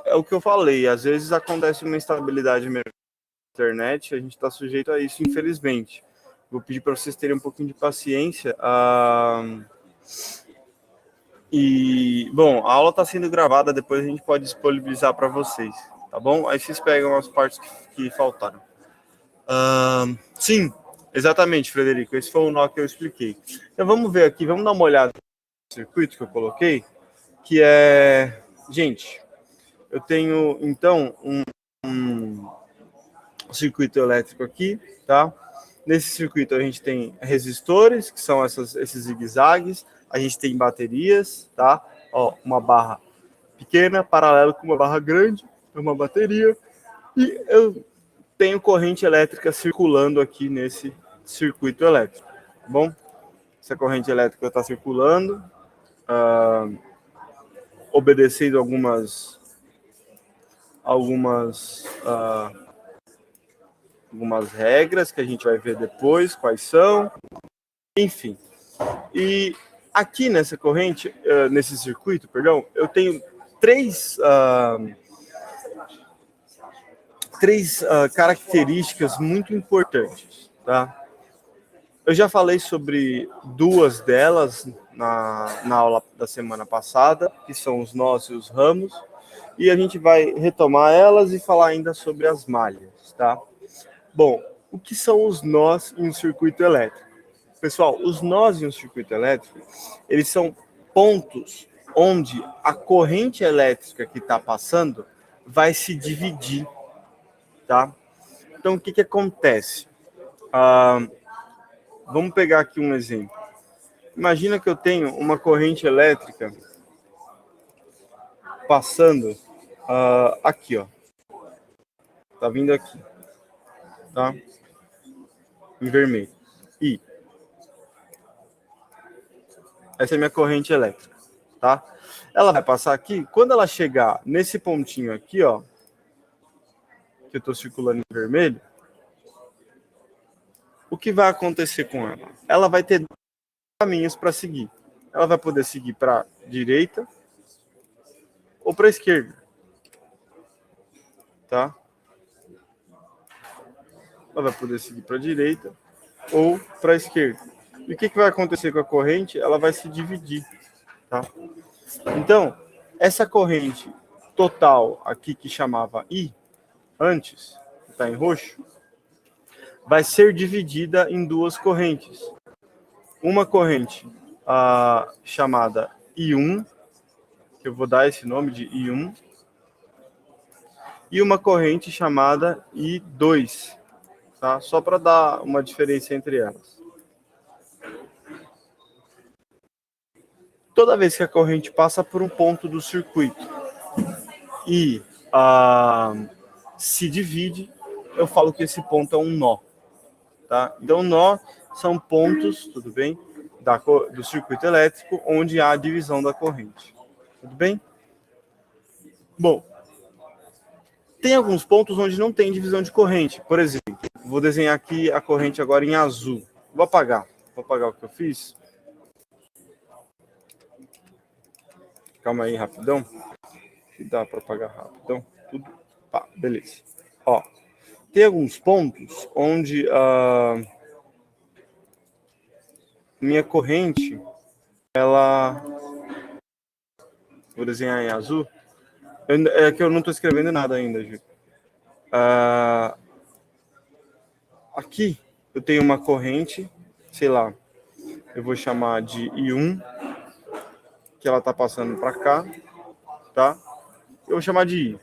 É o que eu falei, às vezes acontece uma instabilidade na internet, a gente está sujeito a isso, infelizmente. Vou pedir para vocês terem um pouquinho de paciência. Bom, a aula está sendo gravada, depois a gente pode disponibilizar para vocês, tá bom? Aí vocês pegam as partes que faltaram. Sim, exatamente, Frederico, esse foi o nó que eu expliquei. Então vamos ver aqui, vamos dar uma olhada no circuito que eu coloquei, que é... Gente, eu tenho, então, um circuito elétrico aqui, tá? Nesse circuito a gente tem resistores, que são esses zigue-zagues, a gente tem baterias, tá? Ó, uma barra pequena, paralelo com uma barra grande, uma bateria, e eu tenho corrente elétrica circulando aqui nesse circuito elétrico, tá bom? Essa corrente elétrica está circulando, obedecendo algumas regras que a gente vai ver depois quais são, enfim. E aqui nessa corrente, nesse circuito, perdão, eu tenho três características muito importantes, tá? Eu já falei sobre duas delas na aula da semana passada, que são os nós e os ramos, e a gente vai retomar elas e falar ainda sobre as malhas, tá? Bom, o que são os nós em um circuito elétrico? Pessoal, os nós em um circuito elétrico, eles são pontos onde a corrente elétrica que está passando vai se dividir, tá? Então, o que acontece? Vamos pegar aqui um exemplo. Imagina que eu tenho uma corrente elétrica passando aqui, ó. Tá vindo aqui, tá? Em vermelho. E essa é a minha corrente elétrica, tá? Ela vai passar aqui. Quando ela chegar nesse pontinho aqui, ó, que eu tô circulando em vermelho, o que vai acontecer com ela? Ela vai ter caminhos para seguir. Ela vai poder seguir para direita ou para esquerda, tá? Ela vai poder seguir para direita ou para esquerda. E o que vai acontecer com a corrente? Ela vai se dividir, tá? Então, essa corrente total aqui que chamava I antes, que está em roxo, vai ser dividida em duas correntes. Uma corrente chamada I1, que eu vou dar esse nome de I1, e uma corrente chamada I2, tá? Só para dar uma diferença entre elas. Toda vez que a corrente passa por um ponto do circuito e se divide, eu falo que esse ponto é um nó, tá? Então, nó são pontos, tudo bem, do circuito elétrico onde há a divisão da corrente. Tudo bem? Bom, tem alguns pontos onde não tem divisão de corrente. Por exemplo, vou desenhar aqui a corrente agora em azul. Vou apagar o que eu fiz. Calma aí, rapidão. Que dá para apagar rapidão. Tudo. Pá, beleza. Ó, tem alguns pontos onde minha corrente, ela... Vou desenhar em azul. É que eu não estou escrevendo nada ainda, Ju. Aqui eu tenho uma corrente, sei lá, eu vou chamar de I1, que ela está passando para cá, tá? Eu vou chamar de I.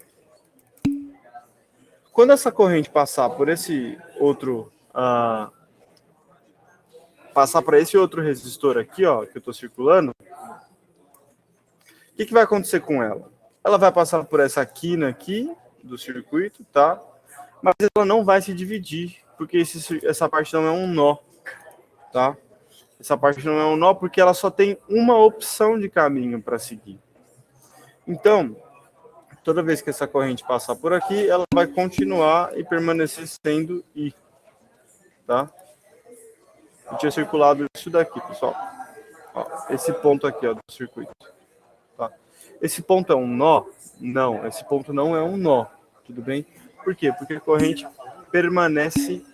Quando essa corrente passar por esse outro, passar para esse outro resistor aqui, ó, que eu estou circulando, o que vai acontecer com ela? Ela vai passar por essa quina aqui do circuito, tá? Mas ela não vai se dividir, porque essa parte não é um nó, tá? Essa parte não é um nó porque ela só tem uma opção de caminho para seguir. Então, toda vez que essa corrente passar por aqui, ela vai continuar e permanecer sendo I, tá? Eu tinha circulado isso daqui, pessoal. Ó, esse ponto aqui, ó, do circuito. Tá? Esse ponto é um nó? Não, esse ponto não é um nó. Tudo bem? Por quê? Porque a corrente permanece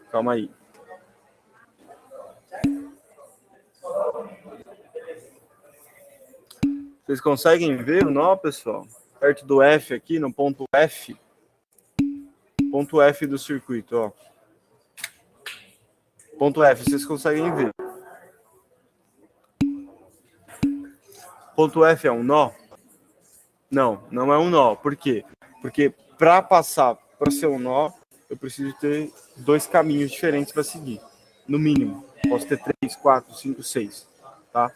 Calma aí. Vocês conseguem ver o nó, pessoal? Perto do F aqui, no ponto F. Ponto F do circuito, ó. Ponto F, vocês conseguem ver. Ponto F é um nó? Não, não é um nó. Por quê? Porque para passar para ser um nó, eu preciso ter 2 caminhos diferentes para seguir, no mínimo. Posso ter 3, 4, 5, 6, tá?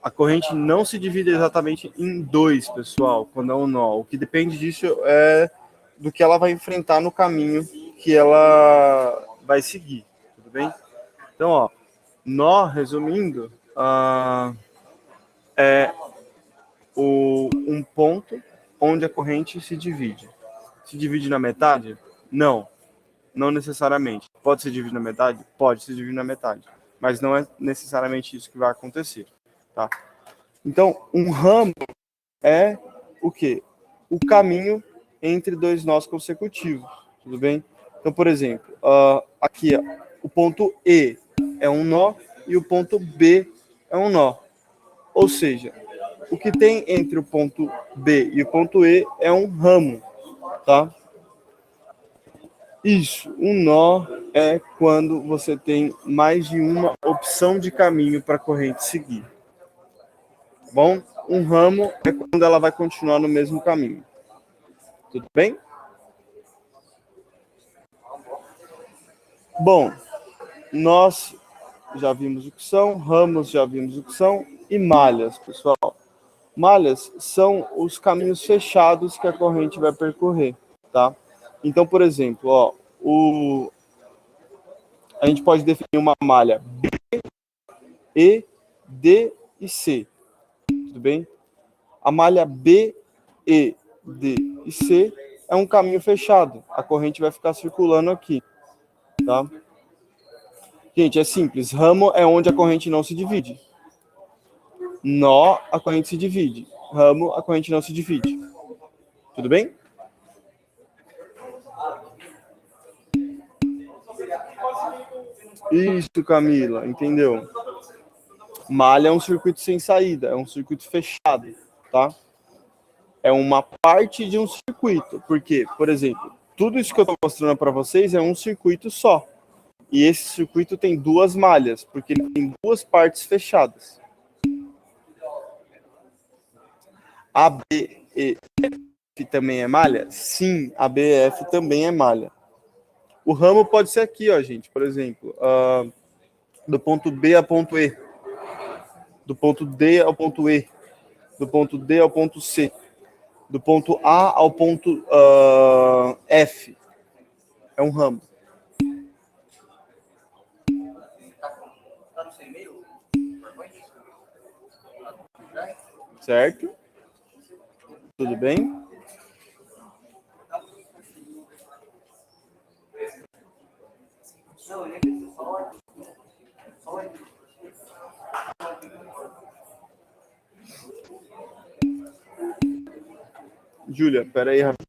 A corrente não se divide exatamente em 2, pessoal, quando é um nó. O que depende disso é do que ela vai enfrentar no caminho que ela vai seguir, tudo bem? Então, ó, nó, resumindo, é um ponto onde a corrente se divide. Se divide na metade? Não, não necessariamente. Pode se dividir na metade? Pode se dividir na metade, mas não é necessariamente isso que vai acontecer, tá? Então, um ramo é o quê? O caminho entre 2 nós consecutivos, tudo bem? Então, por exemplo, aqui o ponto E é um nó e o ponto B é um nó. Ou seja, o que tem entre o ponto B e o ponto E é um ramo, tá? Isso, um nó é quando você tem mais de uma opção de caminho para a corrente seguir. Bom, um ramo é quando ela vai continuar no mesmo caminho. Tudo bem? Bom, nós já vimos o que são, ramos já vimos o que são, e malhas, pessoal. Malhas são os caminhos fechados que a corrente vai percorrer, tá? Então, por exemplo, ó, a gente pode definir uma malha B, E, D e C, tudo bem? A malha B, E, D e C é um caminho fechado. A corrente vai ficar circulando aqui, tá? Gente, é simples. Ramo é onde a corrente não se divide. Nó, a corrente se divide. Ramo, a corrente não se divide. Tudo bem? Isso, Camila, entendeu? Malha é um circuito sem saída, é um circuito fechado, tá? É uma parte de um circuito, porque, por exemplo, tudo isso que eu estou mostrando para vocês é um circuito só. E esse circuito tem 2 malhas, porque ele tem 2 partes fechadas. A B e F também é malha? Sim, a B e F também é malha. O ramo pode ser aqui, ó, gente, por exemplo, do ponto B ao ponto E, do ponto D ao ponto E, do ponto D ao ponto C, do ponto A ao ponto F. É um ramo. Certo? Tudo bem? Júlia, peraí rapidinho.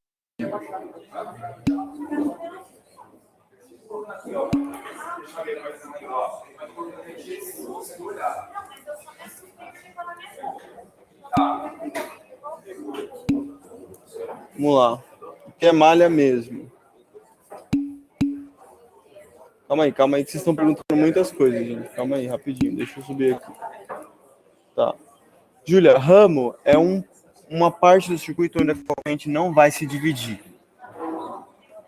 Vamos lá. O que é malha mesmo? Calma aí, que vocês estão perguntando muitas coisas, gente. Calma aí, rapidinho. Deixa eu subir aqui. Tá. Júlia, ramo é uma parte do circuito onde a corrente não vai se dividir.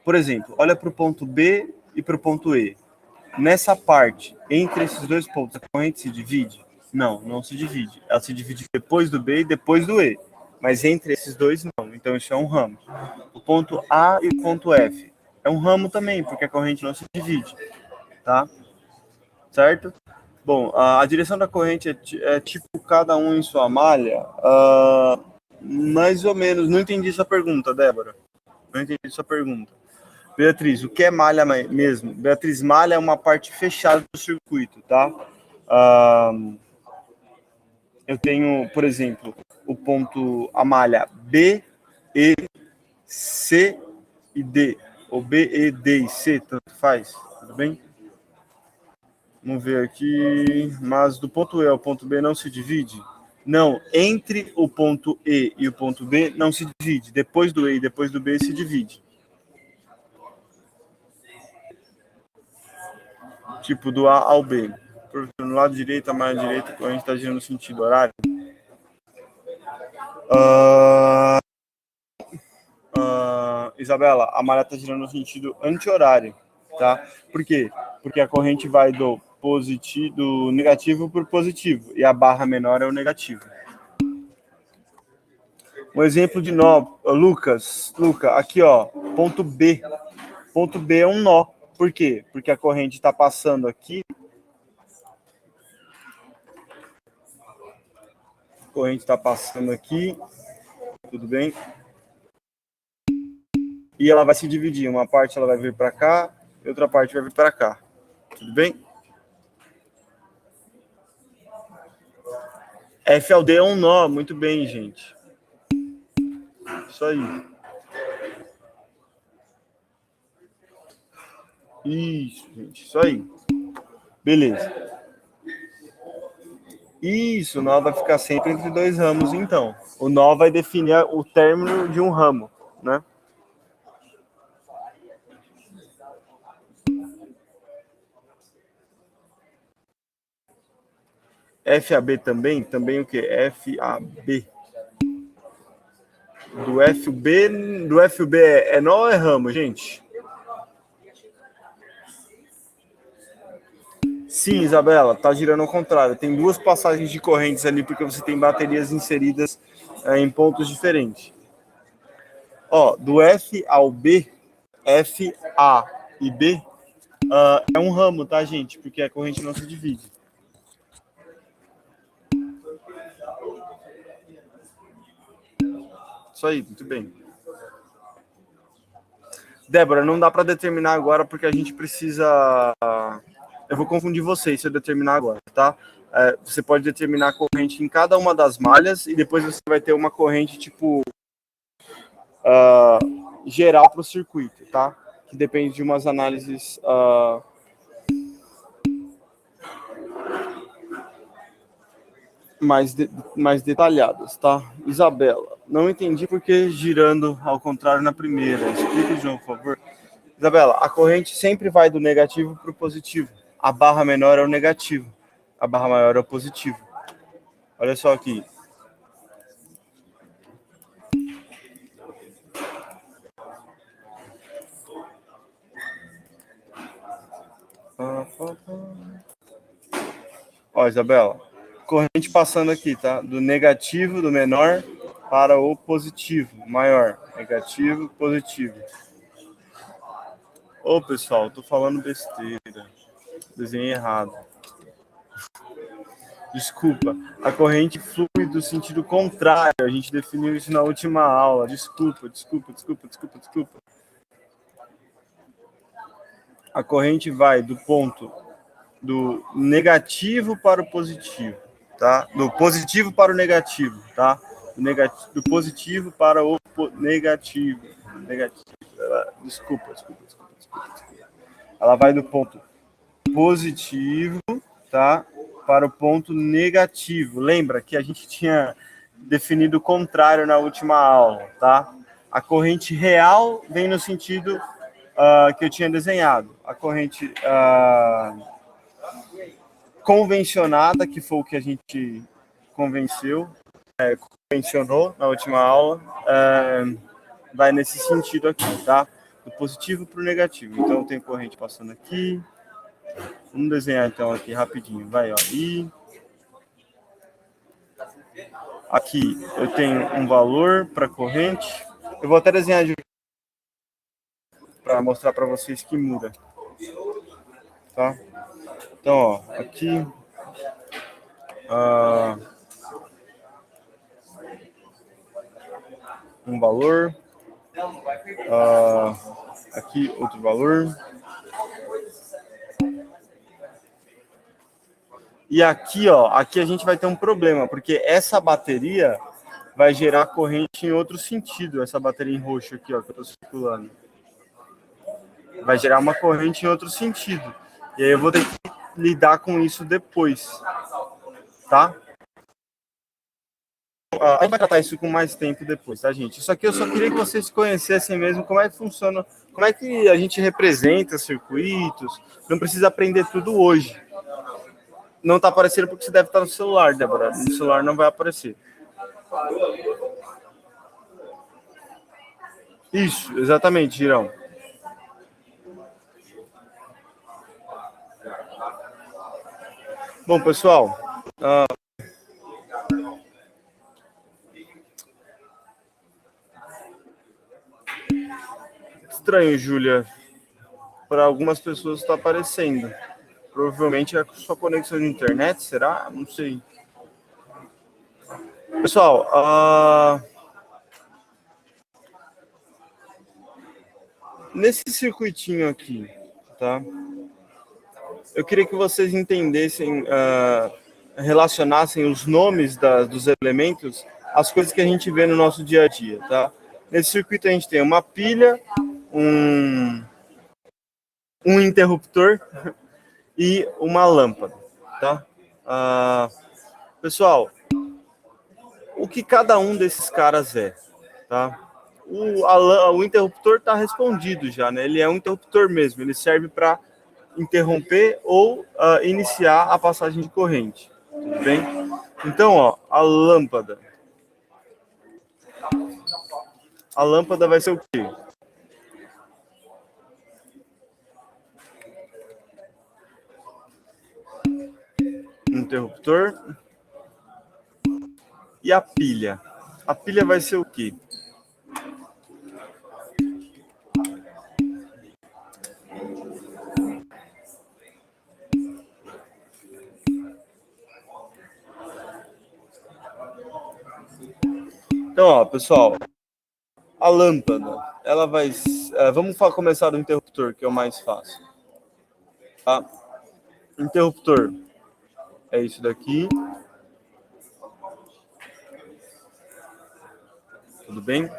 Por exemplo, olha para o ponto B e para o ponto E. Nessa parte, entre esses 2 pontos, a corrente se divide? Não, não se divide. Ela se divide depois do B e depois do E. Mas entre esses 2, não. Então, isso é um ramo. O ponto A e o ponto F é um ramo também, porque a corrente não se divide. Tá? Certo? Bom, a direção da corrente é tipo cada um em sua malha? Mais ou menos. Não entendi sua pergunta, Débora. Não entendi sua pergunta. Beatriz, o que é malha mesmo? Beatriz, malha é uma parte fechada do circuito, tá? Eu tenho, por exemplo, a malha B, E, C e D. Ou B, E, D e C, tanto faz, tudo bem? Vamos ver aqui. Mas do ponto E ao ponto B não se divide? Não, entre o ponto E e o ponto B não se divide. Depois do E e depois do B se divide. Tipo do A ao B. No lado direito, a malha direita, a corrente está girando no sentido horário. Isabela, a malha está girando no sentido anti-horário, tá? Por quê? Porque a corrente vai do negativo para o positivo, e a barra menor é o negativo. Um exemplo de nó, Luca, aqui ó, ponto B. Ponto B é um nó. Por quê? Porque a corrente está passando aqui. A corrente está passando aqui. Tudo bem? E ela vai se dividir. Uma parte ela vai vir para cá, e outra parte vai vir para cá. Tudo bem? F ao D é um nó. Muito bem, gente. Isso aí. Isso, gente. Isso aí. Beleza. Isso, o nó vai ficar sempre entre dois ramos, então. O nó vai definir o término de um ramo, né? FAB também o que? FAB. Do FB é nó ou é ramo, gente? Sim, Isabela, tá girando ao contrário. Tem duas passagens de correntes ali, porque você tem baterias inseridas em pontos diferentes. Ó, do F ao B, F, A e B, é um ramo, tá, gente? Porque a corrente não se divide. Isso aí, muito bem. Débora, não dá para determinar agora porque a gente precisa... Eu vou confundir vocês se eu determinar agora, tá? Você pode determinar a corrente em cada uma das malhas e depois você vai ter uma corrente, tipo, geral para o circuito, tá? Que depende de umas análises mais detalhadas, tá? Isabela, não entendi porque girando ao contrário na primeira. Explica, João, por favor. Isabela, a corrente sempre vai do negativo para o positivo. A barra menor é o negativo, a barra maior é o positivo. Olha só aqui. Ó, Isabela, corrente passando aqui, tá? Do negativo, do menor, para o positivo, maior. Negativo, positivo. Ô, pessoal, tô falando besteira. Desenhei errado. Desculpa. A corrente flui do sentido contrário. A gente definiu isso na última aula. Desculpa. A corrente vai do ponto do negativo para o positivo, tá? Do positivo para o negativo, tá? Do positivo para o negativo. Desculpa. Ela vai do ponto positivo, tá? Para o ponto negativo. Lembra que a gente tinha definido o contrário na última aula, tá? A corrente real vem no sentido que eu tinha desenhado. A corrente convencionada, que foi o que a gente convencionou na última aula, vai nesse sentido aqui, tá? Do positivo para o negativo. Então, tem corrente passando aqui. Vamos desenhar, então, aqui rapidinho. Vai, ó. E aqui eu tenho um valor para corrente. Eu vou até desenhar para mostrar para vocês que muda. Tá? Então, ó, aqui... um valor. Aqui outro valor. E aqui, ó, aqui a gente vai ter um problema, porque essa bateria vai gerar corrente em outro sentido. Essa bateria em roxo aqui, ó, que eu tô circulando. Vai gerar uma corrente em outro sentido. E aí eu vou ter que lidar com isso depois. Tá? A gente vai tratar isso com mais tempo depois, tá, gente? Isso aqui eu só queria que vocês conhecessem mesmo como é que funciona, como é que a gente representa circuitos. Não precisa aprender tudo hoje. Não está aparecendo porque você deve estar no celular, Débora. No celular não vai aparecer. Isso, exatamente, Girão. Bom, pessoal, estranho, Júlia. Para algumas pessoas está aparecendo. Provavelmente é a sua conexão de internet, será? Não sei. Pessoal, nesse circuitinho aqui, tá? Eu queria que vocês entendessem, relacionassem os nomes dos elementos às coisas que a gente vê no nosso dia a dia, tá? Nesse circuito a gente tem uma pilha, um interruptor e uma lâmpada, tá? Pessoal, o que cada um desses caras é, tá? O interruptor está respondido já, né? Ele é um interruptor mesmo, ele serve para interromper ou iniciar a passagem de corrente, tudo bem? Então, ó, a lâmpada vai ser o quê? Interruptor. E a pilha? A pilha vai ser o quê? Então, ó, pessoal, a lâmpada, ela vai... vamos começar do interruptor, que é o mais fácil. Tá? Interruptor é isso daqui. Tudo bem?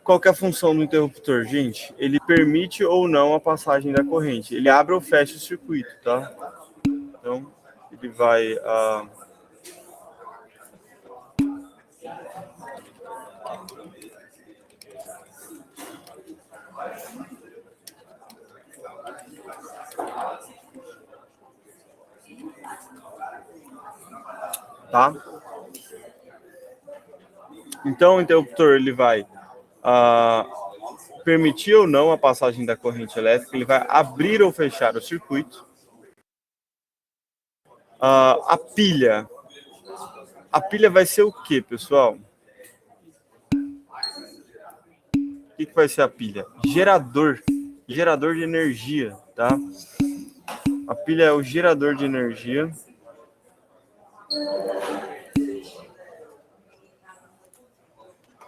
Qual que é a função do interruptor, gente? Ele permite ou não a passagem da corrente. Ele abre ou fecha o circuito, tá? Então, ele vai... tá? Então, o interruptor ele vai permitir ou não a passagem da corrente elétrica, ele vai abrir ou fechar o circuito. A pilha vai ser o quê, pessoal? O que vai ser a pilha? Gerador de energia, tá? A pilha é o gerador de energia.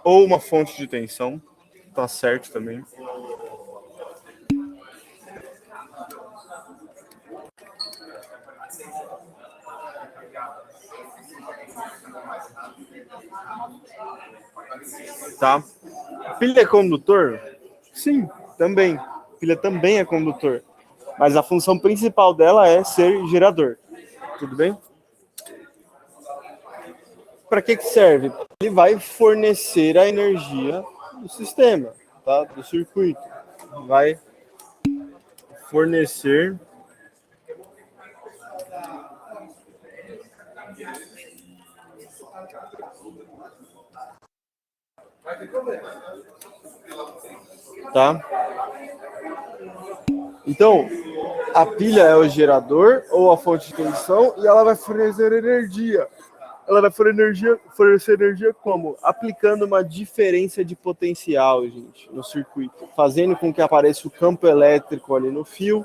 Ou uma fonte de tensão, tá certo também. Tá? Pilha é condutor? Sim, também. Pilha também é condutor. Mas a função principal dela é ser gerador. Tudo bem? Para que serve? Ele vai fornecer a energia do sistema, tá? Do circuito. Vai fornecer tá? Então, a pilha é o gerador ou a fonte de tensão e ela vai fornecer energia. Ela vai fornecer energia como? Aplicando uma diferença de potencial, gente, no circuito, fazendo com que apareça o campo elétrico ali no fio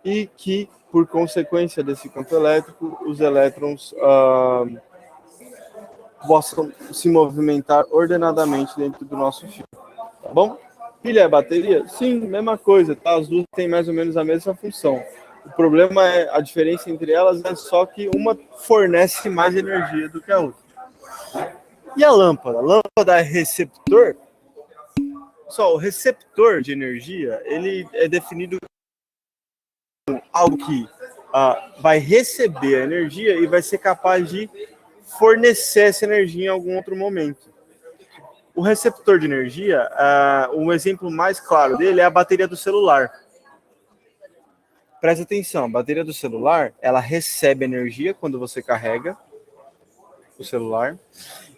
e que, por consequência desse campo elétrico, os elétrons possam se movimentar ordenadamente dentro do nosso fio, tá bom? Pilha é bateria? Sim, mesma coisa, tá? As duas têm mais ou menos a mesma função. O problema é a diferença entre elas é só que uma fornece mais energia do que a outra. E a lâmpada? A lâmpada é receptor? Só o receptor de energia, ele é definido como algo que vai receber a energia e vai ser capaz de fornecer essa energia em algum outro momento. O receptor de energia, um exemplo mais claro dele é a bateria do celular. presta atenção, a bateria do celular, ela recebe energia quando você carrega o celular,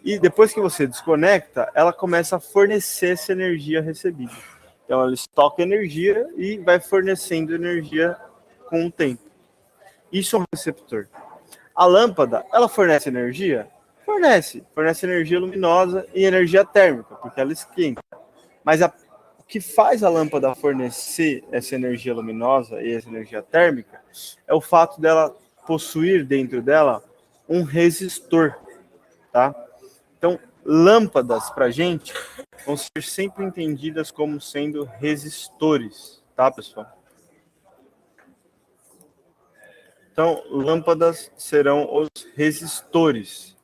e depois que você desconecta, ela começa a fornecer essa energia recebida. Então, ela estoca energia e vai fornecendo energia com o tempo. Isso é um receptor. A lâmpada, ela fornece energia? Fornece energia luminosa e energia térmica, porque ela esquenta. Mas o que faz a lâmpada fornecer essa energia luminosa e essa energia térmica é o fato dela possuir dentro dela um resistor, tá? Então, lâmpadas para a gente vão ser sempre entendidas como sendo resistores, tá, pessoal? Então, lâmpadas serão os resistores.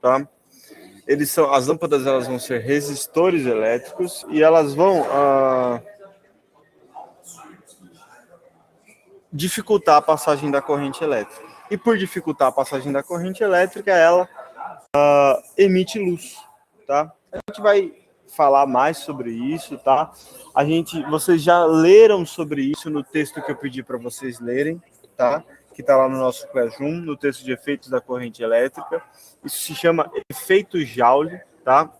Tá? As lâmpadas, elas vão ser resistores elétricos e elas vão dificultar a passagem da corrente elétrica. E por dificultar a passagem da corrente elétrica, ela emite luz, tá? A gente vai falar mais sobre isso, tá? Vocês já leram sobre isso no texto que eu pedi para vocês lerem, tá? Que está lá no nosso Classroom, no texto de efeitos da corrente elétrica. Isso se chama efeito Joule, tá?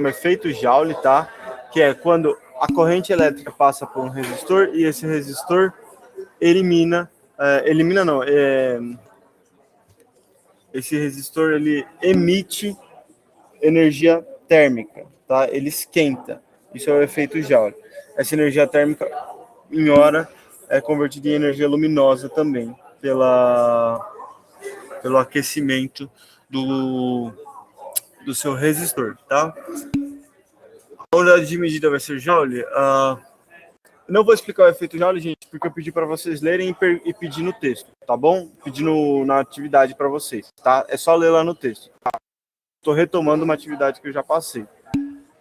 Um efeito Joule, tá? Que é quando a corrente elétrica passa por um resistor e esse resistor esse resistor ele emite energia térmica, tá? Ele esquenta. Isso é o efeito Joule. Essa energia térmica, em hora, é convertida em energia luminosa também, pelo aquecimento do seu resistor, tá? A unidade de medida vai ser Joule. Não vou explicar o efeito Joule, gente, porque eu pedi para vocês lerem e pedir no texto, tá bom? Pedindo na atividade para vocês, tá? É só ler lá no texto. Estou retomando uma atividade que eu já passei.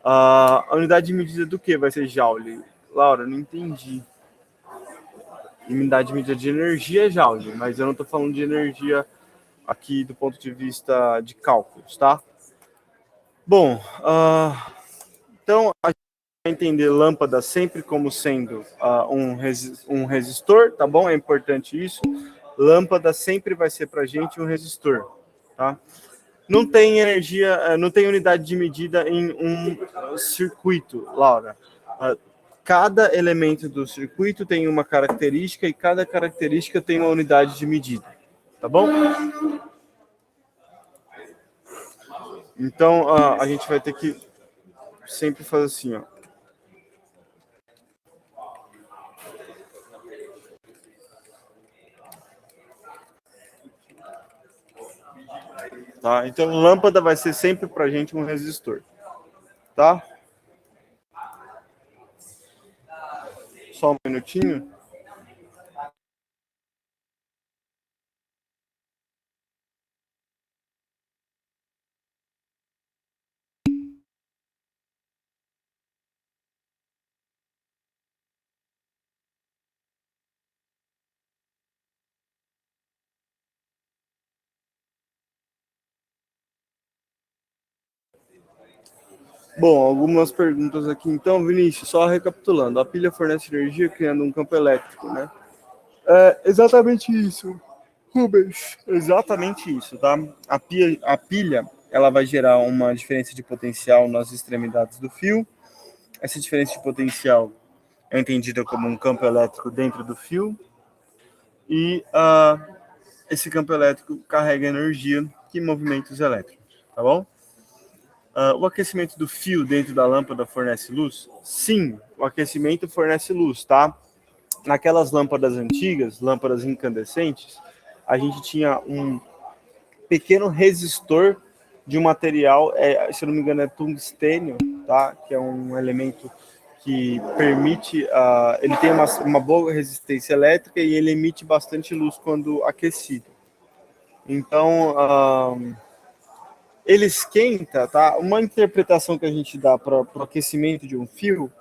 A unidade de medida do que vai ser Joule? Laura, não entendi. Unidade de medida de energia é Joule, mas eu não estou falando de energia aqui do ponto de vista de cálculos, tá? Bom, então a gente vai entender lâmpada sempre como sendo um resistor, tá bom? É importante isso. Lâmpada sempre vai ser para a gente um resistor, tá? Não tem energia, não tem unidade de medida em um circuito, Laura. Cada elemento do circuito tem uma característica e cada característica tem uma unidade de medida, tá bom? Então, a gente vai ter que sempre fazer assim, ó. Tá? Então, lâmpada vai ser sempre para a gente um resistor, tá? Só um minutinho. Bom, algumas perguntas aqui. Então, Vinícius, só recapitulando. A pilha fornece energia criando um campo elétrico, né? É exatamente isso, Rubens. Exatamente isso, tá? A pilha, ela vai gerar uma diferença de potencial nas extremidades do fio. Essa diferença de potencial é entendida como um campo elétrico dentro do fio. E esse campo elétrico carrega energia que movimenta os elétrons, tá bom? O aquecimento do fio dentro da lâmpada fornece luz? Sim, o aquecimento fornece luz, tá? Naquelas lâmpadas antigas, lâmpadas incandescentes, a gente tinha um pequeno resistor de um material, se eu não me engano é tungstênio, tá? Que é um elemento que permite, ele tem uma boa resistência elétrica e ele emite bastante luz quando aquecido, Então, ele esquenta, tá? Uma interpretação que a gente dá para o aquecimento de um fio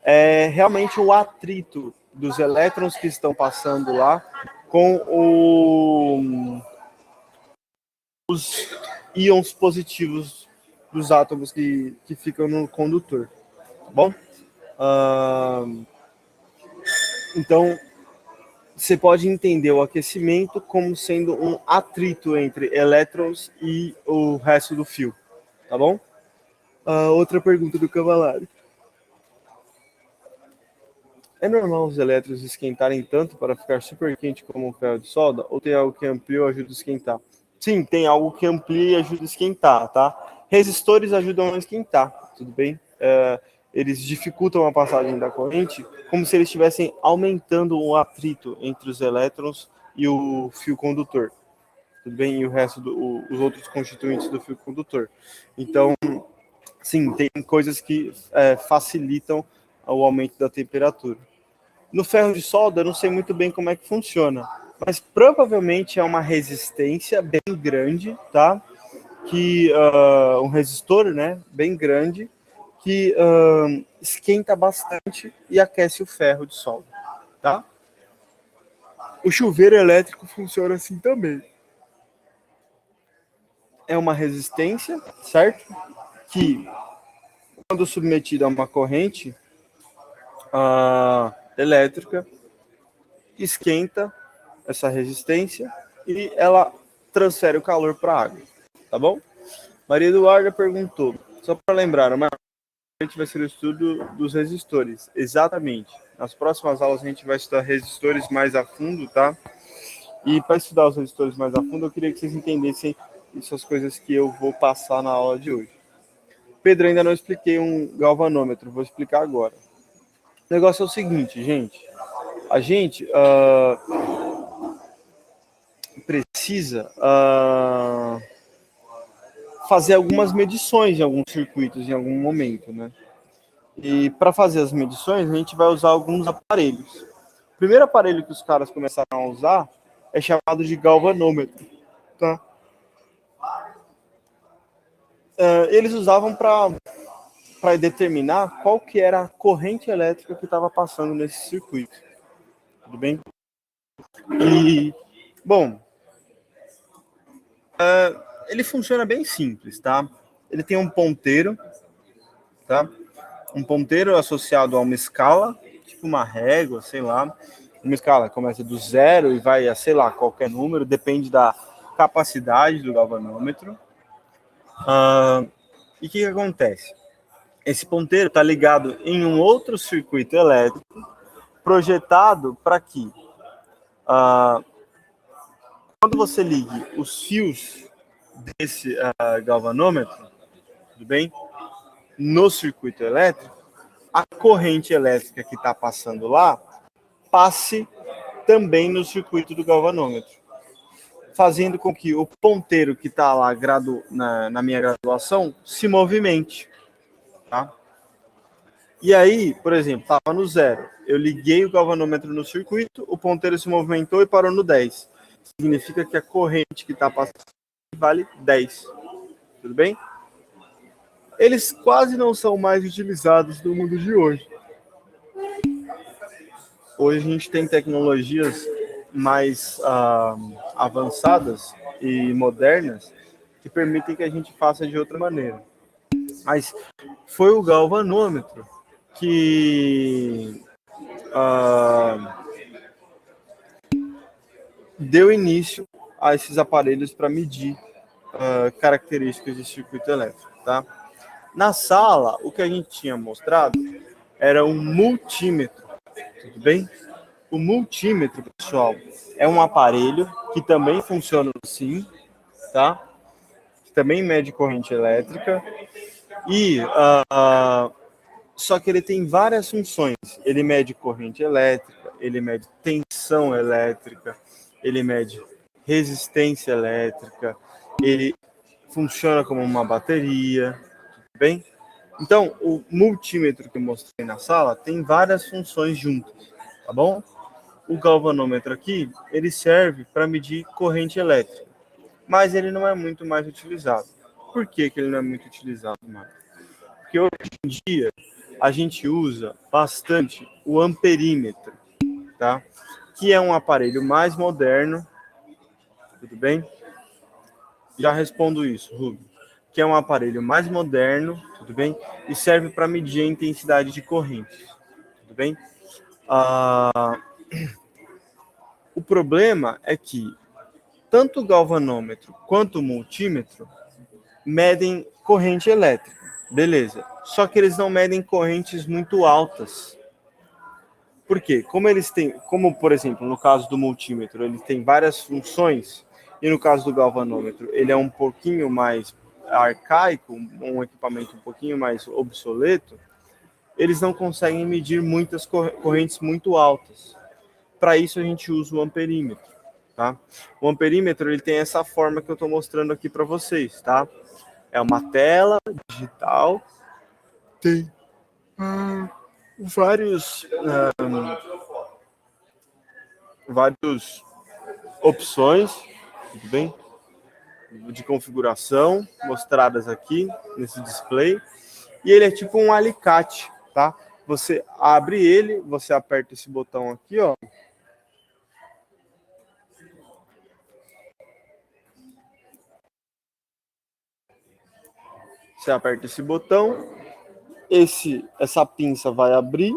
é realmente o atrito dos elétrons que estão passando lá com os íons positivos dos átomos que ficam no condutor. Tá bom? Então, você pode entender o aquecimento como sendo um atrito entre elétrons e o resto do fio. Tá bom? Outra pergunta do Cavallari. É normal os elétrons esquentarem tanto para ficar super quente como um ferro de solda? Ou tem algo que amplia ou ajuda a esquentar? Sim, tem algo que amplia e ajuda a esquentar, tá? Resistores ajudam a esquentar, tudo bem? Eles dificultam a passagem da corrente, como se eles estivessem aumentando o atrito entre os elétrons e o fio condutor, tudo bem? E o resto, os outros constituintes do fio condutor. Então, sim, tem coisas que facilitam o aumento da temperatura. No ferro de solda, eu não sei muito bem como é que funciona, mas provavelmente é uma resistência bem grande, tá? Que um resistor, né, bem grande, que esquenta bastante e aquece o ferro de solda, tá? O chuveiro elétrico funciona assim também. É uma resistência, certo? Que, quando submetida a uma corrente elétrica, esquenta essa resistência e ela transfere o calor para a água, tá bom? Maria Eduarda perguntou, só para lembrar, a gente vai ser o estudo dos resistores, exatamente. Nas próximas aulas a gente vai estudar resistores mais a fundo, tá? E para estudar os resistores mais a fundo, eu queria que vocês entendessem essas coisas que eu vou passar na aula de hoje. Pedro, ainda não expliquei um galvanômetro, vou explicar agora. O negócio é o seguinte, gente. A gente precisa fazer algumas medições em alguns circuitos em algum momento, né? E para fazer as medições, a gente vai usar alguns aparelhos. O primeiro aparelho que os caras começaram a usar é chamado de galvanômetro, tá? Eles usavam para determinar qual que era a corrente elétrica que estava passando nesse circuito. Tudo bem? E, bom, ele funciona bem simples, tá? Ele tem um ponteiro, tá? Um ponteiro associado a uma escala, tipo uma régua, sei lá. Uma escala começa do 0 e vai a, sei lá, qualquer número, depende da capacidade do galvanômetro. E o que acontece? Esse ponteiro está ligado em um outro circuito elétrico, projetado para que, quando você ligue os fios desse galvanômetro, tudo bem? No circuito elétrico, a corrente elétrica que está passando lá passe também no circuito do galvanômetro, fazendo com que o ponteiro que está lá na minha graduação se movimente. Tá? E aí, por exemplo, estava no 0. Eu liguei o galvanômetro no circuito, o ponteiro se movimentou e parou no 10. Significa que a corrente que está passando vale 10. Tudo bem? Eles quase não são mais utilizados no mundo de hoje. Hoje a gente tem tecnologias mais avançadas e modernas que permitem que a gente faça de outra maneira. Mas foi o galvanômetro que deu início a esses aparelhos para medir características de circuito elétrico, tá? Na sala, o que a gente tinha mostrado era um multímetro, tudo bem? O multímetro, pessoal, é um aparelho que também funciona assim, tá? Que também mede corrente elétrica e só que ele tem várias funções. Ele mede corrente elétrica, ele mede tensão elétrica, ele mede resistência elétrica, ele funciona como uma bateria, tudo bem? Então, o multímetro que eu mostrei na sala tem várias funções juntas, tá bom? O galvanômetro aqui, ele serve para medir corrente elétrica. mas ele não é muito mais utilizado. Por que ele não é muito utilizado mais? Porque hoje em dia a gente usa bastante o amperímetro, tá? Que é um aparelho mais moderno, tudo bem? Já respondo isso, Rubio. Que é um aparelho mais moderno, tudo bem? E serve para medir a intensidade de corrente, tudo bem? O problema é que tanto o galvanômetro quanto o multímetro medem corrente elétrica, beleza? Só que eles não medem correntes muito altas. Por quê? Como por exemplo, no caso do multímetro, ele tem várias funções, e no caso do galvanômetro, ele é um pouquinho mais arcaico, um equipamento um pouquinho mais obsoleto, eles não conseguem medir muitas correntes muito altas. Para isso a gente usa o amperímetro, tá? O amperímetro ele tem essa forma que eu estou mostrando aqui para vocês, tá? É uma tela digital, tem várias opções, tudo bem? De configuração mostradas aqui nesse display. E ele é tipo um alicate, tá? Você abre ele, você aperta esse botão aqui, ó. Você aperta esse botão, essa pinça vai abrir,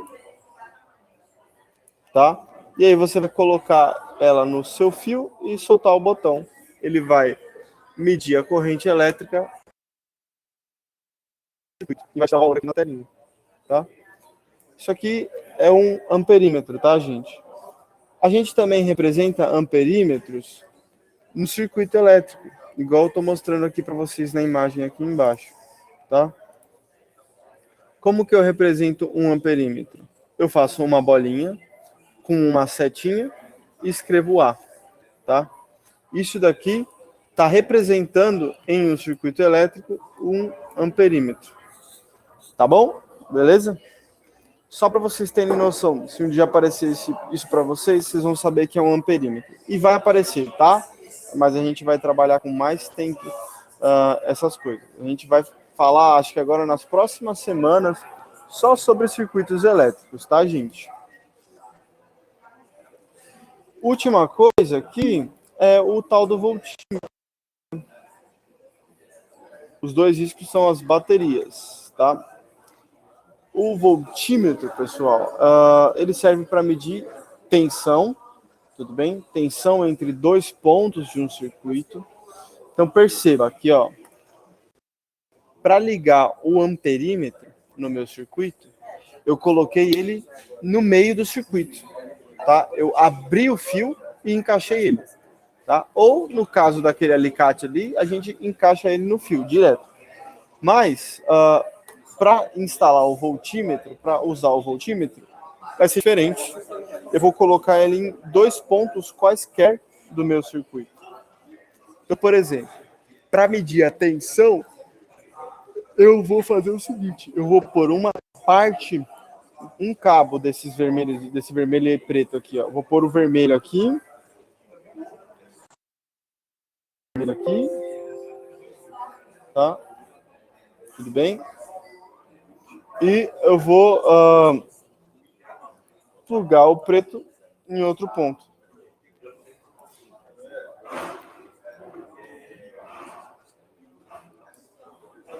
tá? E aí você vai colocar ela no seu fio e soltar o botão. Ele vai medir a corrente elétrica e vai dar valor aqui na telinha, tá? Isso aqui é um amperímetro, tá, gente? A gente também representa amperímetros no circuito elétrico, igual eu estou mostrando aqui para vocês na imagem aqui embaixo, tá? Como que eu represento um amperímetro? Eu faço uma bolinha com uma setinha e escrevo A, tá? Isso daqui está representando em um circuito elétrico um amperímetro, tá bom? Beleza? Só para vocês terem noção, se um dia aparecer isso para vocês, vocês vão saber que é um amperímetro. E vai aparecer, tá? Mas a gente vai trabalhar com mais tempo essas coisas. A gente vai falar, acho que agora nas próximas semanas, só sobre circuitos elétricos, tá, gente? Última coisa aqui é o tal do voltímetro. Os dois discos são as baterias, tá? O voltímetro, pessoal, ele serve para medir tensão, tudo bem? Tensão entre dois pontos de um circuito. Então perceba aqui, ó, para ligar o amperímetro no meu circuito, eu coloquei ele no meio do circuito, tá? Eu abri o fio e encaixei ele, tá? Ou no caso daquele alicate ali, a gente encaixa ele no fio direto. Mas para instalar o voltímetro, para usar o voltímetro, vai ser diferente. Eu vou colocar ele em dois pontos quaisquer do meu circuito. Então, por exemplo, para medir a tensão, eu vou fazer o seguinte: eu vou pôr uma parte, um cabo desses vermelhos, desse vermelho e preto aqui, ó. Vou pôr o vermelho aqui, tá? Tudo bem? E eu vou plugar o preto em outro ponto.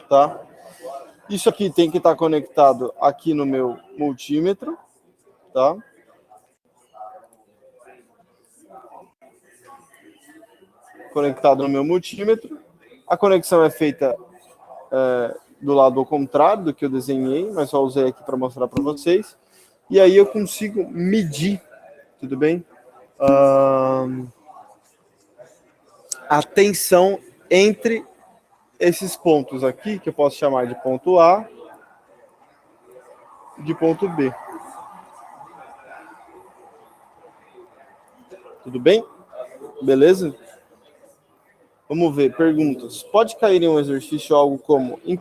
Tá? Isso aqui tem que estar conectado aqui no meu multímetro, tá? Conectado no meu multímetro. A conexão é feita do lado ao contrário do que eu desenhei, mas só usei aqui para mostrar para vocês. E aí eu consigo medir, tudo bem? A tensão entre esses pontos aqui, que eu posso chamar de ponto A e de ponto B. Tudo bem? Beleza? Vamos ver, perguntas. Pode cair em um exercício algo como: em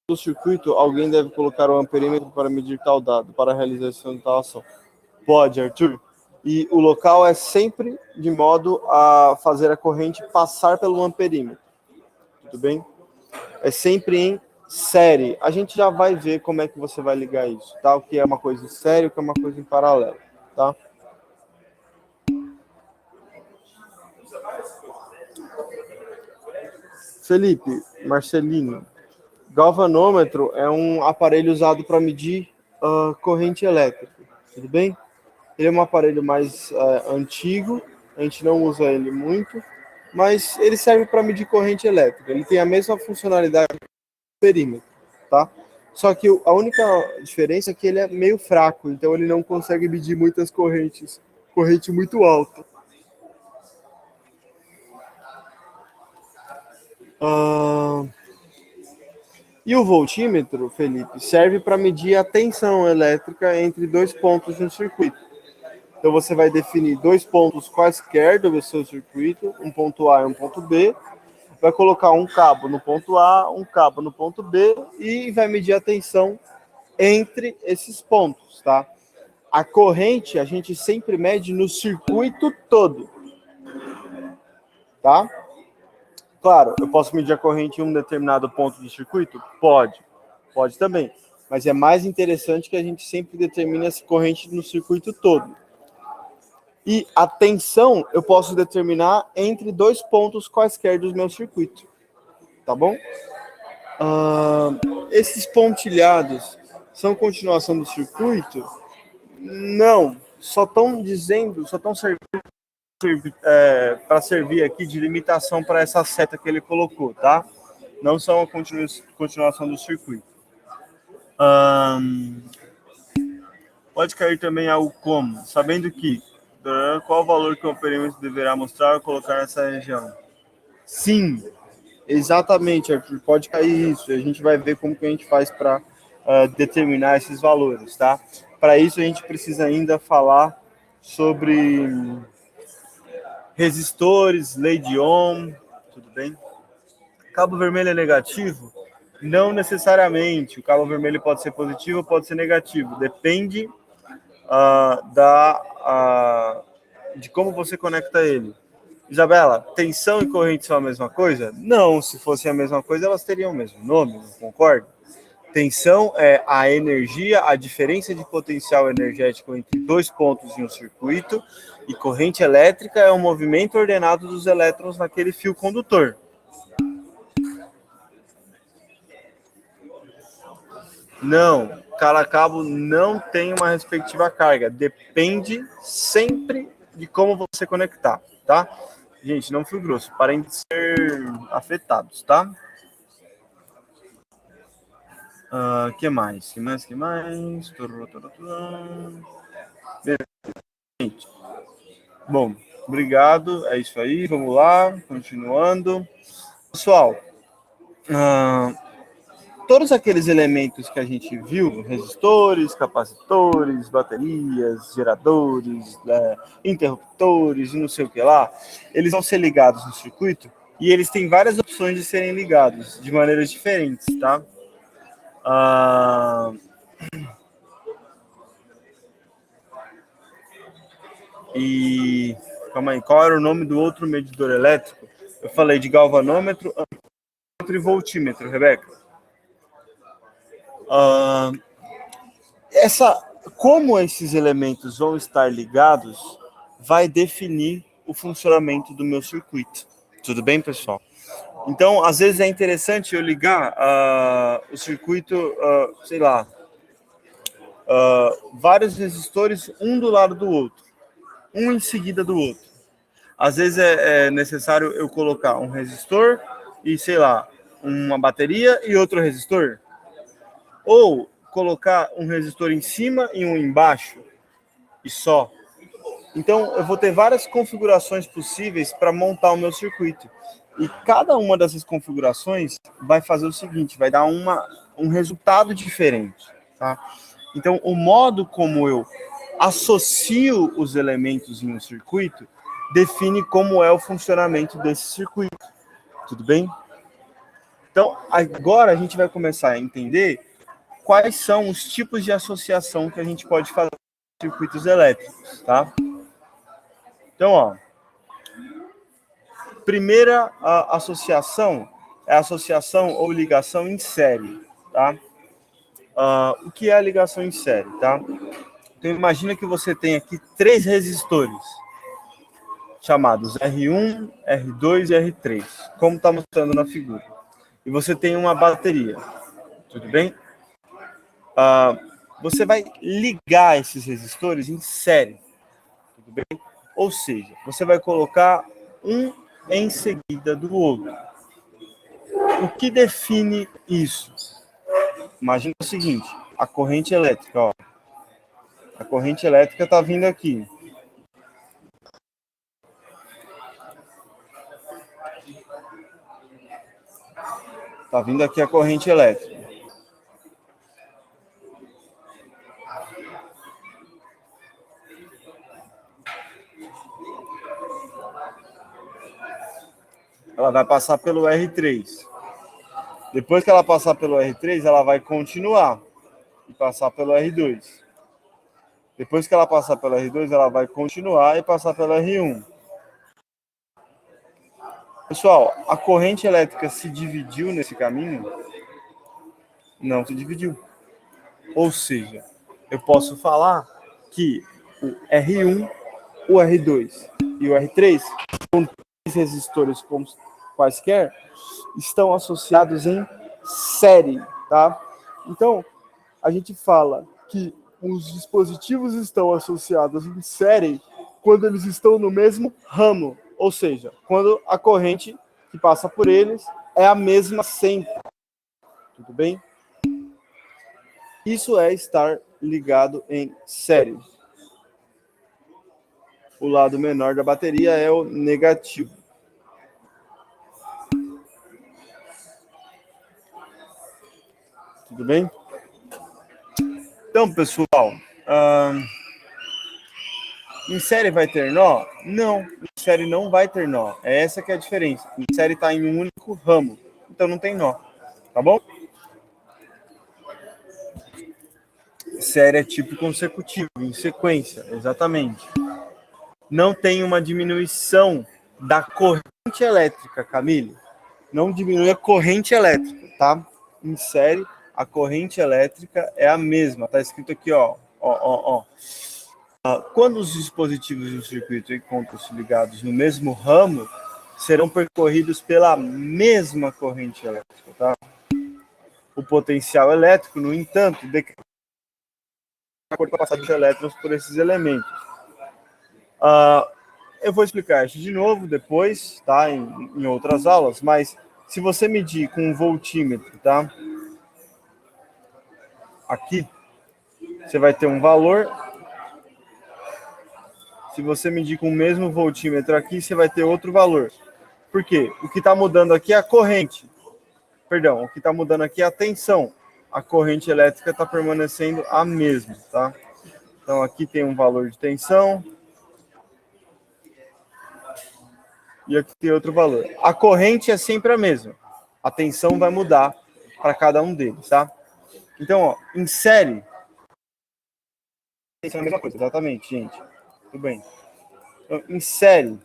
no circuito, alguém deve colocar o amperímetro para medir tal dado, para a realização de tal ação? Pode, Arthur. E o local é sempre de modo a fazer a corrente passar pelo amperímetro. Tudo bem? É sempre em série. A gente já vai ver como é que você vai ligar isso, tá? O que é uma coisa em série, o que é uma coisa em paralelo, tá? Felipe, Marcelino, galvanômetro é um aparelho usado para medir corrente elétrica, tudo bem? Ele é um aparelho mais antigo, a gente não usa ele muito, mas ele serve para medir corrente elétrica. Ele tem a mesma funcionalidade do perímetro, tá? Só que a única diferença é que ele é meio fraco, então ele não consegue medir muitas correntes, corrente muito alta. E o voltímetro, Felipe, serve para medir a tensão elétrica entre dois pontos de um circuito. Então você vai definir dois pontos quaisquer do seu circuito, um ponto A e um ponto B, vai colocar um cabo no ponto A, um cabo no ponto B e vai medir a tensão entre esses pontos, tá? A corrente a gente sempre mede no circuito todo, tá? Claro, eu posso medir a corrente em um determinado ponto do circuito? Pode também. Mas é mais interessante que a gente sempre determine essa corrente no circuito todo. E a tensão eu posso determinar entre dois pontos quaisquer do meu circuito. Tá bom? Esses pontilhados são continuação do circuito? Não. Só estão servindo para servir aqui de limitação para essa seta que ele colocou, tá? Não são a continuação do circuito. Pode cair também algo como, sabendo que qual o valor que o perímetro deverá mostrar ou colocar nessa região? Sim, exatamente, Arthur, pode cair isso. A gente vai ver como que a gente faz para determinar esses valores, tá? Para isso a gente precisa ainda falar sobre resistores, lei de Ohm, tudo bem? Cabo vermelho é negativo? Não necessariamente. O cabo vermelho pode ser positivo ou pode ser negativo. Depende de como você conecta ele. Isabela, tensão e corrente são a mesma coisa? Não, se fossem a mesma coisa, elas teriam o mesmo nome, não concordo? Tensão é a energia, a diferença de potencial energético entre dois pontos em um circuito, e corrente elétrica é o movimento ordenado dos elétrons naquele fio condutor. Não, cada cabo não tem uma respectiva carga, depende sempre de como você conectar, tá? Gente, não fui grosso, parem de ser afetados, tá? Que mais? Que mais? Gente, bom, obrigado, é isso aí, vamos lá, continuando. Pessoal, todos aqueles elementos que a gente viu, resistores, capacitores, baterias, geradores, interruptores e não sei o que lá, eles vão ser ligados no circuito e eles têm várias opções de serem ligados de maneiras diferentes, tá? E calma aí, qual era o nome do outro medidor elétrico? Eu falei de galvanômetro, amperímetro e voltímetro, Rebeca. Como esses elementos vão estar ligados vai definir o funcionamento do meu circuito. Tudo bem, pessoal? Então, às vezes é interessante eu ligar o circuito, sei lá, vários resistores, um do lado do outro, um em seguida do outro. Às vezes é necessário eu colocar um resistor e, sei lá, uma bateria e outro resistor. Ou colocar um resistor em cima e um embaixo e só. Então, eu vou ter várias configurações possíveis para montar o meu circuito. E cada uma dessas configurações vai fazer o seguinte, vai dar um resultado diferente, tá? Então, o modo como eu associo os elementos em um circuito define como é o funcionamento desse circuito. Tudo bem? Então, agora a gente vai começar a entender quais são os tipos de associação que a gente pode fazer com circuitos elétricos, tá? Então, ó, primeira associação é a associação ou ligação em série, tá? O que é a ligação em série, tá? Então, imagina que você tem aqui 3 resistores, chamados R1, R2 e R3, como está mostrando na figura. E você tem uma bateria, tudo bem? Você vai ligar esses resistores em série, tudo bem? Ou seja, você vai colocar um em seguida do outro. O que define isso? Imagina o seguinte, a corrente elétrica, ó. A corrente elétrica está vindo aqui. Está vindo aqui a corrente elétrica. Ela vai passar pelo R3. Depois que ela passar pelo R3, ela vai continuar e passar pelo R2. Depois que ela passar pelo R2, ela vai continuar e passar pelo R1. Pessoal, a corrente elétrica se dividiu nesse caminho? Não se dividiu. Ou seja, eu posso falar que o R1, o R2 e o R3, com 3 resistores como quaisquer, estão associados em série, tá? Então, a gente fala que os dispositivos estão associados em série quando eles estão no mesmo ramo, ou seja, quando a corrente que passa por eles é a mesma sempre. Tudo bem? Isso é estar ligado em série. O lado menor da bateria é o negativo. Tudo bem? Então, pessoal, em série vai ter nó? Não, em série não vai ter nó. É essa que é a diferença. Em série está em um único ramo, então não tem nó. Tá bom? Série é tipo consecutivo, em sequência, exatamente. Não tem uma diminuição da corrente elétrica, Camille. Não diminui a corrente elétrica, tá? Em série, a corrente elétrica é a mesma. Tá escrito aqui, ó. Quando os dispositivos do circuito encontram-se ligados no mesmo ramo, serão percorridos pela mesma corrente elétrica, tá? O potencial elétrico, no entanto, decai de acordo com a passagem de elétrons por esses elementos. Eu vou explicar isso de novo depois, tá? Em outras aulas, mas se você medir com um voltímetro, tá? Aqui, você vai ter um valor. Se você medir com o mesmo voltímetro aqui, você vai ter outro valor. Por quê? O que está mudando aqui é a corrente. Perdão, o que está mudando aqui é a tensão. A corrente elétrica está permanecendo a mesma, tá? Então, aqui tem um valor de tensão. E aqui tem outro valor. A corrente é sempre a mesma. A tensão vai mudar para cada um deles, tá? Então, ó, em série... É a mesma coisa, exatamente, gente. Tudo bem. Então, em série,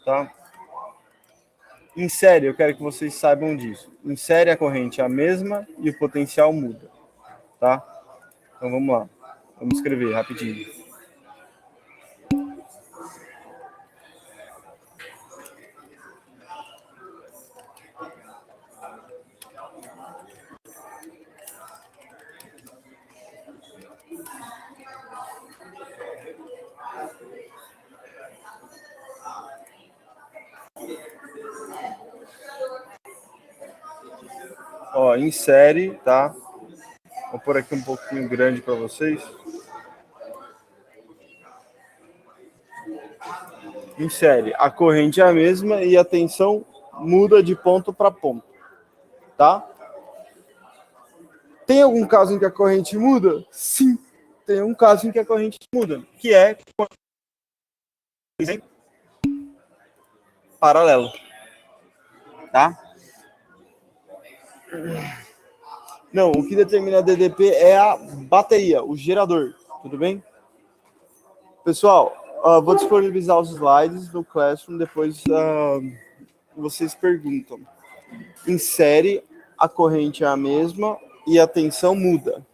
tá? Em série, eu quero que vocês saibam disso. Em série, a corrente é a mesma e o potencial muda, tá? Então, vamos lá. Vamos escrever rapidinho. Ó, em série, tá? Vou pôr aqui um pouquinho grande para vocês. Em série, a corrente é a mesma e a tensão muda de ponto para ponto, tá? Tem algum caso em que a corrente muda? Sim, tem um caso em que a corrente muda, que é paralelo, tá? Não, o que determina a DDP é a bateria, o gerador, tudo bem? Pessoal, Vou disponibilizar os slides no Classroom, depois vocês perguntam. Em série, a corrente é a mesma e a tensão muda.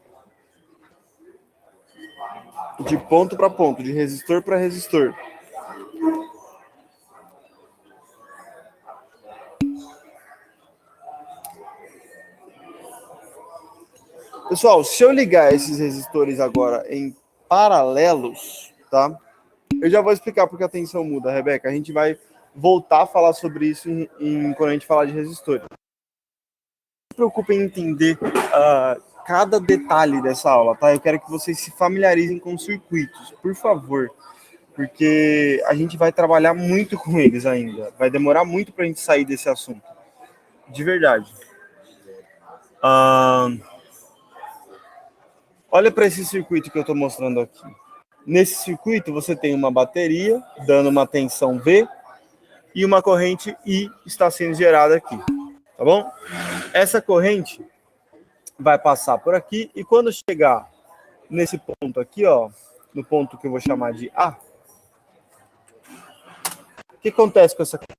De ponto para ponto, de resistor para resistor. Pessoal, se eu ligar esses resistores agora em paralelos, tá? Eu já vou explicar porque a tensão muda, Rebeca. A gente vai voltar a falar sobre isso quando a gente falar de resistores. Não se preocupe em entender cada detalhe dessa aula, tá? Eu quero que vocês se familiarizem com circuitos, por favor. Porque a gente vai trabalhar muito com eles ainda. Vai demorar muito para a gente sair desse assunto. De verdade. Olha para esse circuito que eu estou mostrando aqui. Nesse circuito, você tem uma bateria dando uma tensão V e uma corrente I está sendo gerada aqui. Tá bom? Essa corrente vai passar por aqui e quando chegar nesse ponto aqui, ó, no ponto que eu vou chamar de A, o que acontece com essa corrente?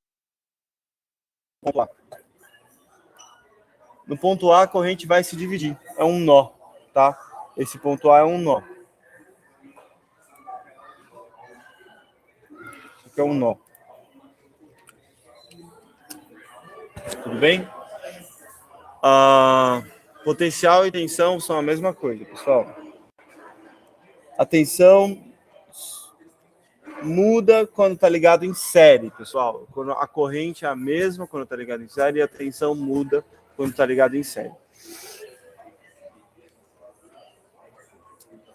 No ponto A, a corrente vai se dividir. É um nó, tá? Esse ponto A é um nó. Isso aqui é um nó. Tudo bem? Potencial e tensão são a mesma coisa, pessoal. A tensão muda quando está ligado em série, pessoal. Quando a corrente é a mesma quando está ligado em série e a tensão muda quando está ligado em série.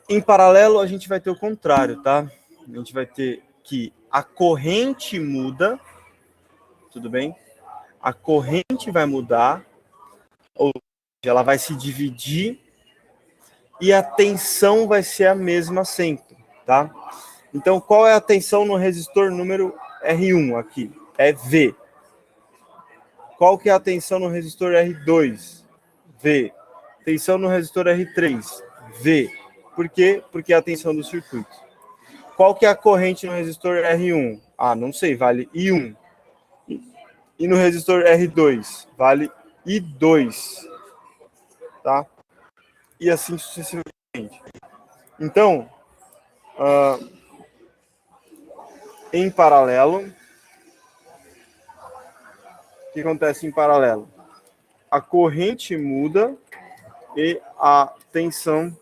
Em paralelo, a gente vai ter o contrário, tá? A gente vai ter que a corrente muda, tudo bem? A corrente vai mudar, ou seja, ela vai se dividir e a tensão vai ser a mesma sempre, tá? Então, qual é a tensão no resistor número R1 aqui? É V. Qual que é a tensão no resistor R2? V. Tensão no resistor R3? V. Por quê? Porque é a tensão do circuito. Qual que é a corrente no resistor R1? Não sei, vale I1. E no resistor R2? Vale I2. Tá? E assim sucessivamente. Então, em paralelo, o que acontece em paralelo? A corrente muda e a tensão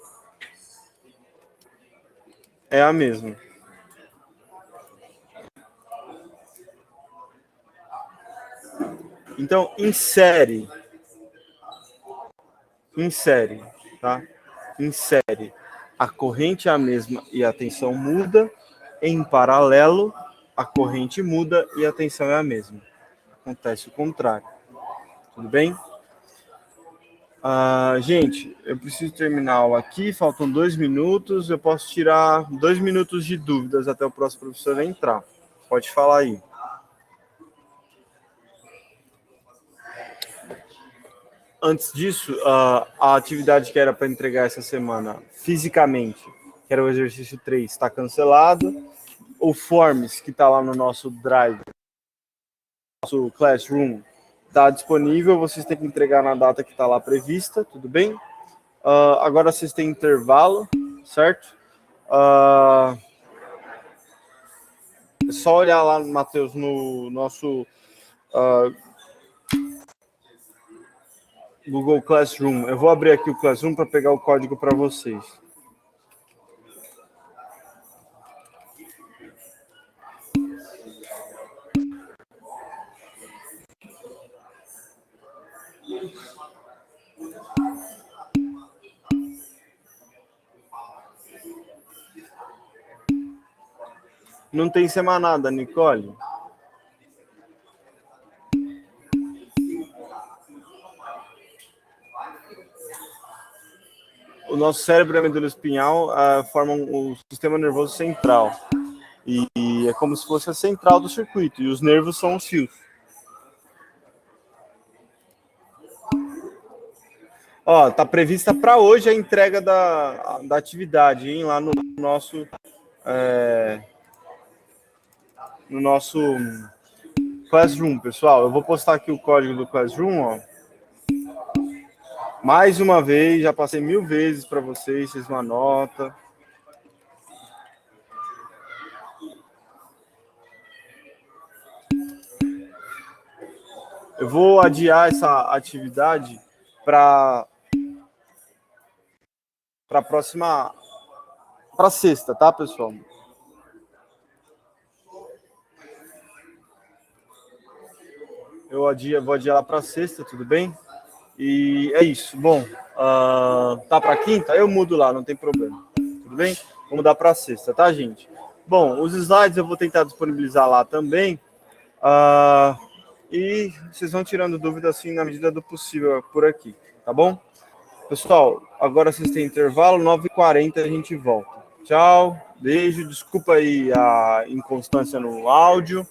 é a mesma. Então, em série, tá? Em série, a corrente é a mesma e a tensão muda. Em paralelo, a corrente muda e a tensão é a mesma. Acontece o contrário. Tudo bem? Gente, eu preciso terminar a aula aqui. Faltam 2 minutos. Eu posso tirar 2 minutos de dúvidas até o próximo professor entrar. Pode falar aí. Antes disso, a atividade que era para entregar essa semana fisicamente, que era o exercício 3, está cancelada. O Forms, que está lá no nosso Drive, nosso Classroom, está disponível. Vocês têm que entregar na data que está lá prevista, tudo bem? Agora vocês têm intervalo, certo? É só olhar lá, Matheus, no nosso Google Classroom. Eu vou abrir aqui o Classroom para pegar o código para vocês. Não tem semanada, Nicole? O nosso cérebro e a medula espinhal formam o sistema nervoso central. E é como se fosse a central do circuito. E os nervos são os fios. Tá prevista para hoje a entrega da atividade, hein? Lá no nosso no nosso Classroom, pessoal. Eu vou postar aqui o código do Classroom, ó. Mais uma vez, já passei 1000 vezes para vocês não anotam. Eu vou adiar essa atividade para a próxima, para sexta, tá, pessoal? Vou adiar lá para sexta, tudo bem? E é isso. Bom, tá para quinta? Eu mudo lá, não tem problema. Tudo bem? Vou mudar para sexta, tá, gente? Bom, os slides eu vou tentar disponibilizar lá também. E vocês vão tirando dúvidas assim na medida do possível por aqui, tá bom? Pessoal, agora vocês têm intervalo, 9h40 a gente volta. Tchau, beijo, desculpa aí a inconstância no áudio.